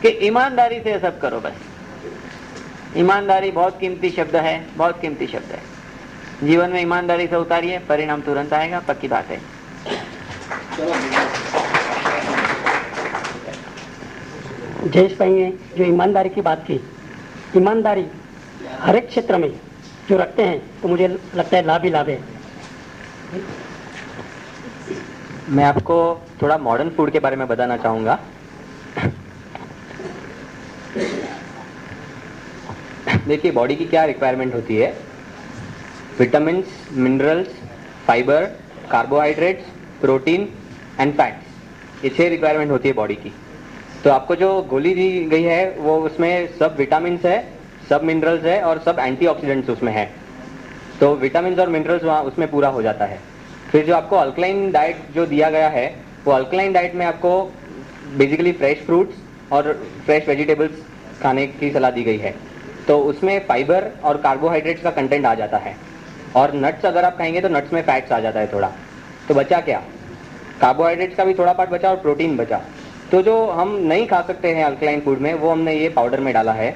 कि ईमानदारी से सब करो बस। ईमानदारी बहुत कीमती शब्द है, बहुत कीमती शब्द है। जीवन में ईमानदारी से उतारिए, परिणाम तुरंत आएगा, पक्की बात है। जयेश भाई ने जो ईमानदारी की बात की, ईमानदारी हर एक क्षेत्र में जो रखते हैं तो मुझे लगता है लाभ ही लाभ है। मैं आपको थोड़ा मॉडर्न फूड के बारे में बताना चाहूँगा। देखिए बॉडी की क्या रिक्वायरमेंट होती है, vitamins, minerals, fibre, carbohydrates, protein and fats, ये 6 रिक्वायरमेंट होती है बॉडी की। तो आपको जो गोली दी गई है वो उसमें सब विटामिन्स है, सब मिनरल्स है और सब एंटीऑक्सीडेंट्स उसमें है। तो विटामिन्स और मिनरल्स वहाँ उसमें पूरा हो जाता है। फिर जो आपको अल्कलाइन डाइट जो दिया गया है, वो अल्कलाइन डाइट में आपको बेसिकली फ्रेश फ्रूट्स और फ्रेश वेजिटेबल्स खाने की सलाह दी गई है। तो उसमें फाइबर और कार्बोहाइड्रेट्स का कंटेंट आ जाता है, और नट्स अगर आप खाएंगे तो नट्स में फैट्स आ जाता है थोड़ा। तो बचा क्या, कार्बोहाइड्रेट्स का भी थोड़ा पार्ट बचा और प्रोटीन बचा। तो जो हम नहीं खा सकते हैं अल्कलाइन फूड में, वो हमने ये पाउडर में डाला है,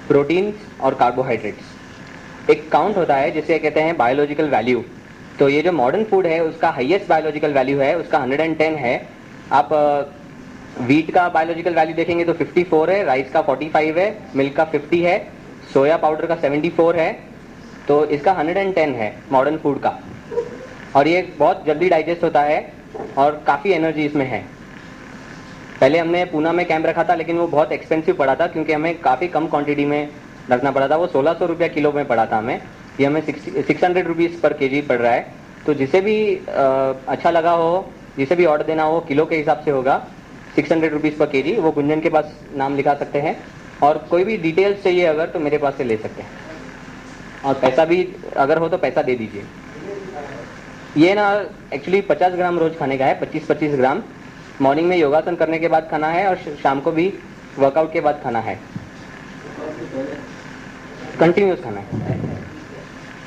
प्रोटीन और कार्बोहाइड्रेट्स। एक काउंट होता है जिसे कहते हैं बायोलॉजिकल वैल्यू। तो ये जो मॉडर्न फूड है उसका हाईएस्ट बायोलॉजिकल वैल्यू है, उसका 110 है। आप वीट का बायोलॉजिकल वैल्यू देखेंगे तो 54 है, राइस का 45 है, मिल्क का 50 है, सोया पाउडर का 74 है, तो इसका 110 है मॉडर्न फूड का। और ये बहुत जल्दी डाइजेस्ट होता है और काफ़ी एनर्जी इसमें है। पहले हमने पूना में कैंप रखा था, लेकिन वो बहुत एक्सपेंसिव पड़ा था क्योंकि हमें काफ़ी कम क्वांटिटी में रखना पड़ा था। वो 1600 रुपया किलो में पड़ा था हमें, ये हमें 600 रुपीज़ पर केजी पड़ रहा है। तो जिसे भी अच्छा लगा हो, जिसे भी ऑर्डर देना हो, किलो के हिसाब से होगा 600 रुपीज़ पर केजी। वो गुंजन के पास नाम लिखा सकते हैं, और कोई भी डिटेल्स चाहिए अगर तो मेरे पास से ले सकते हैं, और पैसा भी अगर हो तो पैसा दे दीजिए। ये ना एक्चुअली 50 ग्राम रोज खाने का है, 25-25 ग्राम। मॉर्निंग में योगासन करने के बाद खाना है और शाम को भी वर्कआउट के बाद खाना है, कंटिन्यूस खाना है।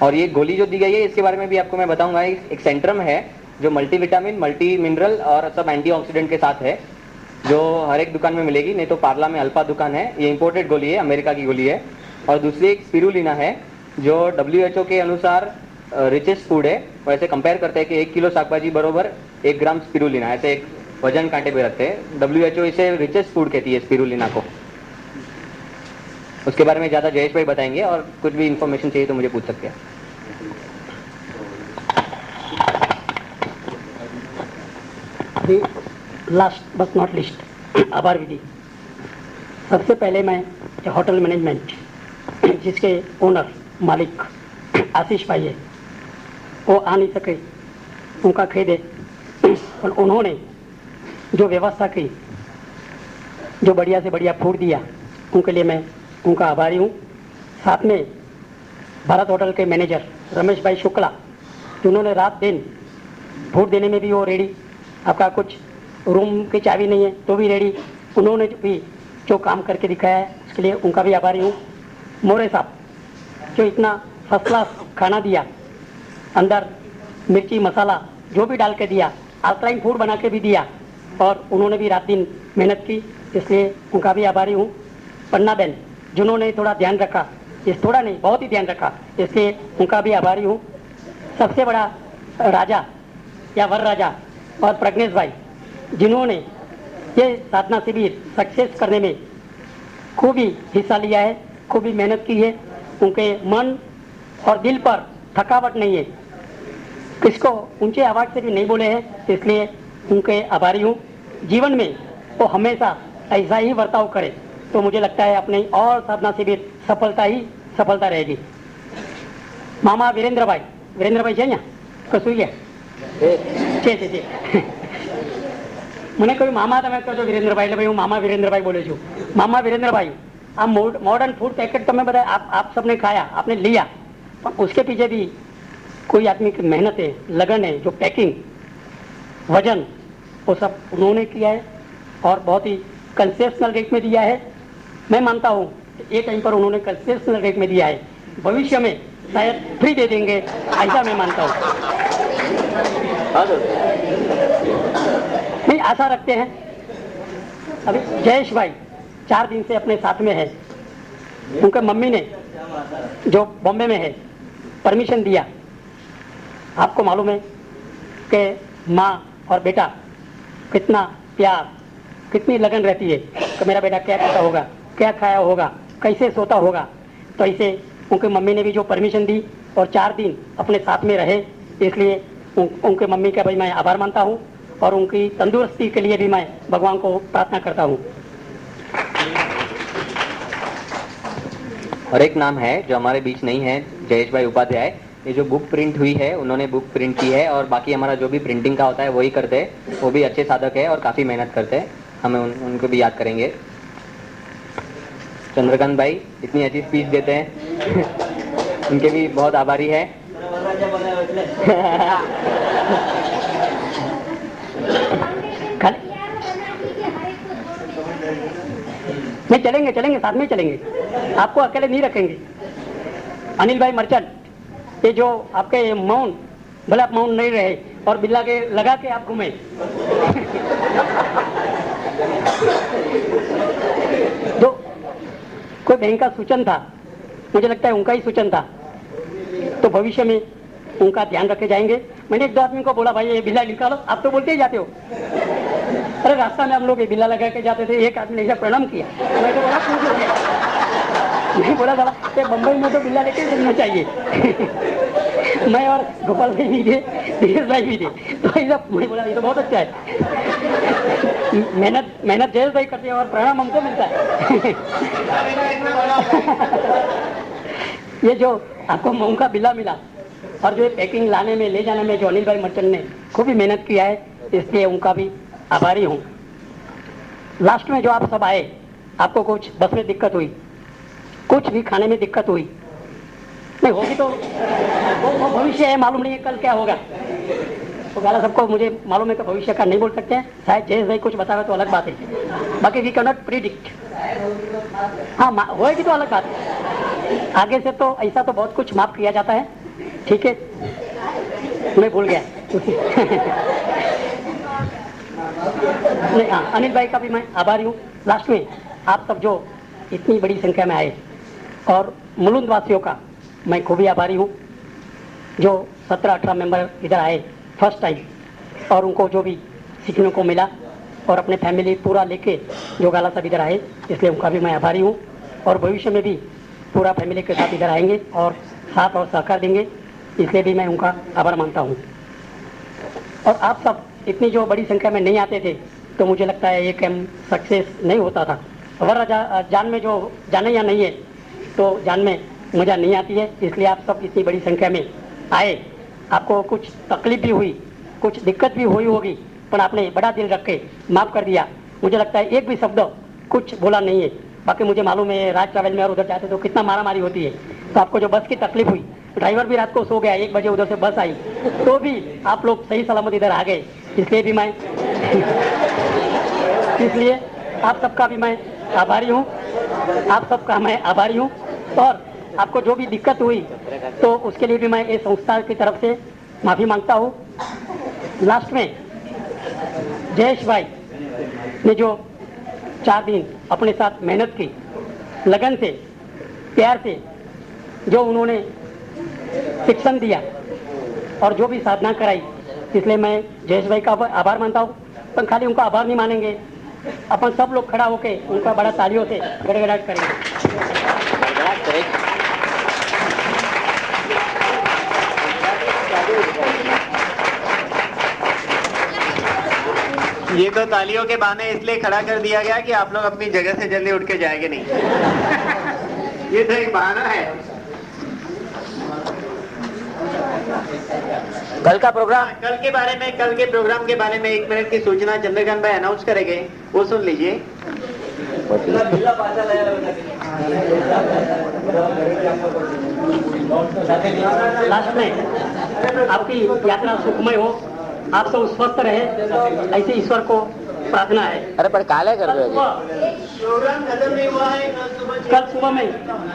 और ये गोली जो दी गई है इसके बारे में भी आपको मैं बताऊंगा। एक सेंट्रम है जो मल्टीविटामिन, मल्टी मिनरल और सब एंटीऑक्सीडेंट के साथ है, जो हर एक दुकान में मिलेगी। नहीं तो पार्ला में अल्फा दुकान है, ये इंपोर्टेड गोली है, अमेरिका की गोली है। और दूसरी एक स्पिरुलिना है जो WHO के अनुसार रिचेस्ट फूड है। वैसे कंपेयर करते हैं कि 1 किलो शाक भाजी बरोबर 1 ग्राम स्पिरुलिना, ऐसे एक वजन कांटे पे रखते हैं। WHO इसे रिचेस्ट फूड कहती है स्पिरुलिना को। उसके बारे में ज़्यादा जयेश भाई बताएंगे, और कुछ भी इंफॉर्मेशन चाहिए तो मुझे पूछ सकते हैं। लास्ट बट नॉट लिस्ट, आभार विधि। सबसे पहले मैं होटल मैनेजमेंट जिसके ओनर मालिक आशीष भाई है, वो आ नहीं सके, उनका खेद है, पर उन्होंने जो व्यवस्था की, जो बढ़िया से बढ़िया फूड दिया, उनके लिए मैं उनका आभारी हूँ। साथ में भारत होटल के मैनेजर रमेश भाई शुक्ला, जिन्होंने रात दिन फूड देने में भी वो रेडी, आपका कुछ रूम की चाबी नहीं है तो भी रेडी, उन्होंने भी जो काम करके दिखाया है उसके लिए उनका भी आभारी हूँ। मोरे साहब जो इतना फर्स्ट क्लास खाना दिया, अंदर मिर्ची मसाला जो भी डाल के दिया, अल्कलाइन फूड बना के भी दिया, और उन्होंने भी रात दिन मेहनत की, इसलिए उनका भी आभारी हूँ। पन्ना बहन जिन्होंने थोड़ा ध्यान रखा, इस थोड़ा नहीं बहुत ही ध्यान रखा, इसलिए उनका भी आभारी हूँ। सबसे बड़ा राजा या वर राजा और प्रज्ञेश भाई, जिन्होंने ये साधना शिविर सक्सेस करने में खूब ही हिस्सा लिया है, खूब ही मेहनत की है, उनके मन और दिल पर थकावट नहीं है, किसको ऊंचे आवाज़ से भी नहीं बोले हैं, इसलिए उनके आभारी हूँ। जीवन में वो हमेशा ऐसा ही बर्ताव करे तो मुझे लगता है अपने और साधना शिविर सफलता ही सफलता रहेगी। मामा वीरेंद्र भाई છે ને કશું ગયા છે મને કહ્યું મામા તમે કહો છો વીરેન્દ્રભાઈ, એટલે ભાઈ હું મામા વીરેન્દ્રભાઈ બોલું છું। મામા વીરેंद्रભાई, આ मॉडर्न फूड पैकेट तो मैं बताया, आप सबने खाया, आपने लिया, पर उसके पीछे भी कोई आदमी की मेहनत है, लगन है, जो पैकिंग, वजन, वो सब उन्होंने किया है और बहुत ही कंसेशनल रेट में दिया है। मैं मानता हूँ एक टाइम पर उन्होंने कंसेशनल रेट में दिया है, भविष्य में शायद फ्री दे देंगे, ऐसा मैं मानता हूँ। नहीं, आशा रखते हैं। अभी जयेश भाई 4 दिन से अपने साथ में है, उनके मम्मी ने जो बॉम्बे में है परमिशन दिया। आपको मालूम है कि माँ और बेटा कितना प्यार, कितनी लगन रहती है कि मेरा बेटा क्या करता होगा, क्या खाया होगा, कैसे सोता होगा। तो ऐसे उनकी मम्मी ने भी जो परमिशन दी और 4 दिन अपने साथ में रहे, इसलिए उनके मम्मी का भाई मैं आभार मानता हूँ और उनकी तंदुरुस्ती के लिए भी मैं भगवान को प्रार्थना करता हूँ। और एक नाम है जो हमारे बीच नहीं है, जयेश भाई उपाध्याय। ये जो बुक प्रिंट हुई है उन्होंने बुक प्रिंट की है, और बाकी हमारा जो भी प्रिंटिंग का होता है वही करते हैं। वो भी अच्छे साधक है और काफ़ी मेहनत करते हैं, हमें उनको भी याद करेंगे। चंद्रकांत भाई इतनी अच्छी स्पीच देते हैं उनके भी बहुत आभारी है। नहीं, चलेंगे चलेंगे, साथ में चलेंगे, आपको अकेले नहीं रखेंगे। अनिल भाई मर्चेंट, ये जो आपके मौन भले आप मौन नहीं रहे और बिल्ला के लगा के आप घूमे। जो कोई बैंक का सूचन था, मुझे लगता है उनका ही सूचन था, तो भविष्य में उनका ध्यान रखे जाएंगे। मैंने एक दो आदमी को बोला, भाई ये बिल्ला निकालो, आप तो बोलते ही जाते हो। अरे रास्ता में हम लोग ये बिल्ला लगा के जाते थे, एक आदमी ने ऐसा प्रणाम किया, मैं तो बोला नहीं, बोला साला ये बम्बई में तो बिल्ला लेके चलना चाहिए। मैं और गोपाल भाई भी थे, दिनेश भाई भी थे, तो ऐसा मैं बोला ये तो बहुत अच्छा है। मेहनत जयेश भाई करते हैं और प्रणाम हमको मिलता है। ये जो आपको मूंग का बिल्ला मिला और जो पैकिंग लाने में ले जाने में जो अनिल भाई मर्चेंट ने खूब ही मेहनत किया है, इसलिए उनका भी आभारी हूँ। लास्ट में जो आप सब आए, आपको कुछ बस में दिक्कत हुई, कुछ भी खाने में दिक्कत हुई, नहीं होगी तो वो भविष्य है, मालूम नहीं है कल क्या होगा, तो गाला सबको मुझे मालूम है कि भविष्य का नहीं बोल सकते हैं। शायद जयेश भाई कुछ बतावे तो अलग बात है, बाकी वी कैन नॉट प्रिडिक्ट। हाँ होएगी तो अलग बात है, आगे से तो ऐसा तो बहुत कुछ माफ किया जाता है। ठीक है, मैं भूल गया। नहीं, हाँ, अनिल भाई का भी मैं आभारी हूँ। लास्ट में आप सब जो इतनी बड़ी संख्या में आए और मुलुंद वासियों का मैं खूब ही आभारी हूँ, जो 17-18 मेंबर इधर आए फर्स्ट टाइम और उनको जो भी सीखने को मिला और अपने फैमिली पूरा लेके जो गाला सब इधर आए, इसलिए उनका भी मैं आभारी हूँ। और भविष्य में भी पूरा फैमिली के साथ इधर आएंगे और साथ और सहकार देंगे, इसलिए भी मैं उनका आभार मानता हूँ। और आप सब इतनी जो बड़ी संख्या में नहीं आते थे तो मुझे लगता है ये कैम्प सक्सेस नहीं होता था। वरना जान में जो जाने या नहीं है तो जान में मज़ा नहीं आती है, इसलिए आप सब इतनी बड़ी संख्या में आए। आपको कुछ तकलीफ भी हुई, कुछ दिक्कत भी हुई होगी, पर आपने बड़ा दिल रख के माफ़ कर दिया। मुझे लगता है एक भी शब्द कुछ बोला नहीं है। बाकी मुझे मालूम है राज ट्रैवल में और उधर जाते तो कितना मारामारी होती है, तो आपको जो बस की तकलीफ हुई, ड्राइवर भी रात को सो गया, 1 बजे उधर से बस आई, तो भी आप लोग सही सलामत इधर आ गए, इसलिए भी मैं इसलिए आप सबका भी मैं आभारी हूँ। आप सबका मैं आभारी हूँ। और आपको जो भी दिक्कत हुई तो उसके लिए भी मैं इस संस्था की तरफ से माफ़ी मांगता हूँ। लास्ट में जयेश भाई ने जो 4 दिन अपने साथ मेहनत की, लगन से, प्यार से, जो उन्होंने शिक्षण दिया और जो भी साधना कराई, इसलिए मैं जयेश भाई का आभार मानता हूँ। पर खाली उनका आभार नहीं मानेंगे, अपन सब लोग खड़ा होके उनका बड़ा तालियों से गड़गड़ाहट करेंगे। ये तो तालियों के बहाने इसलिए खड़ा कर दिया गया कि आप लोग अपनी जगह से जल्दी उठ के जाएंगे नहीं। ये तो एक बहाना है। कल का प्रोग्राम, कल के प्रोग्राम के बारे में 1 मिनट की सूचना चंद्रकांत भाई अनाउंस करेंगे, वो सुन लीजिए। लास्ट में आपकी यात्रा सुखमय हो, आप सब स्वस्थ रहे, ऐसे ईश्वर को प्रार्थना है। अरे पर काले कर दो, प्रोग्राम खत्म नहीं हुआ है। कल सुबह में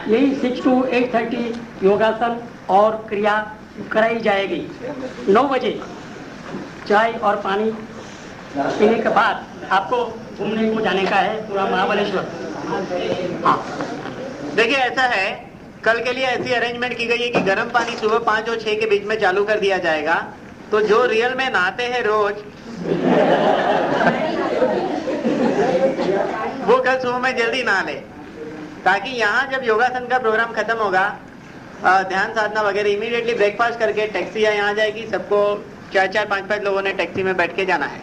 यही 6 to 8:30 योगासन और क्रिया कराई जाएगी। 9 बजे चाय और पानी पीने के बाद आपको घूमने को जाने का है पूरा महाबलेश्वर। हाँ, देखिए ऐसा है, कल के लिए ऐसी अरेंजमेंट की गई है कि गर्म पानी सुबह 5 और 6 के बीच में चालू कर दिया जाएगा। तो जो रियल में नहाते हैं रोज, वो कल सुबह में जल्दी नहा ले, ताकि यहाँ जब योगासन का प्रोग्राम खत्म होगा, ध्यान साधना वगैरह, इमीडिएटली ब्रेकफास्ट करके टैक्सी यहाँ जाएगी। सबको 4-4, 5-5 लोगों ने टैक्सी में बैठ के जाना है,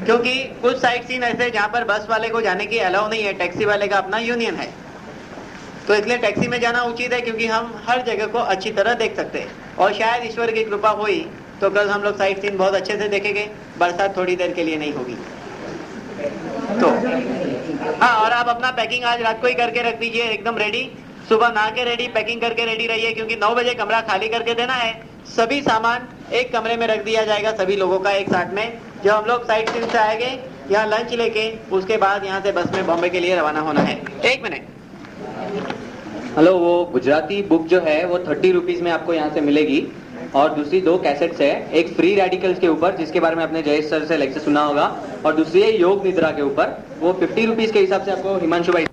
क्योंकि कुछ साइट सीन ऐसे जहाँ पर बस वाले को जाने की अलाउ नहीं है, टैक्सी वाले का अपना यूनियन है, तो इसलिए टैक्सी में जाना उचित है, क्योंकि हम हर जगह को अच्छी तरह देख सकते हैं। और शायद ईश्वर की कृपा हुई तो कल हम लोग साइट सीन बहुत अच्छे से देखेंगे। बरसात थोड़ी देर के लिए नहीं होगी तो हाँ। और आप अपना पैकिंग आज रात को ही करके रख दीजिए, एकदम रेडी, सुबह नहा के रेडी, पैकिंग करके रेडी रहिए, क्योंकि 9 बजे कमरा खाली करके देना है। सभी सामान एक कमरे में रख दिया जाएगा, सभी लोगों का एक साथ में। जब हम लोग साइट सीन से आएंगे, यहाँ लंच लेके, उसके बाद यहाँ से बस में बॉम्बे के लिए रवाना होना है। 1 मिनट। हेलो, वो गुजराती बुक जो है वो 30 रुपीज में आपको यहाँ से मिलेगी। और दूसरी 2 कैसेट्स है, एक फ्री रेडिकल्स के ऊपर जिसके बारे में आपने जयेश सर से लेक्चर सुना होगा, और दूसरी है योग निद्रा के ऊपर। वो 50 रुपीज के हिसाब से आपको हिमांशु भाई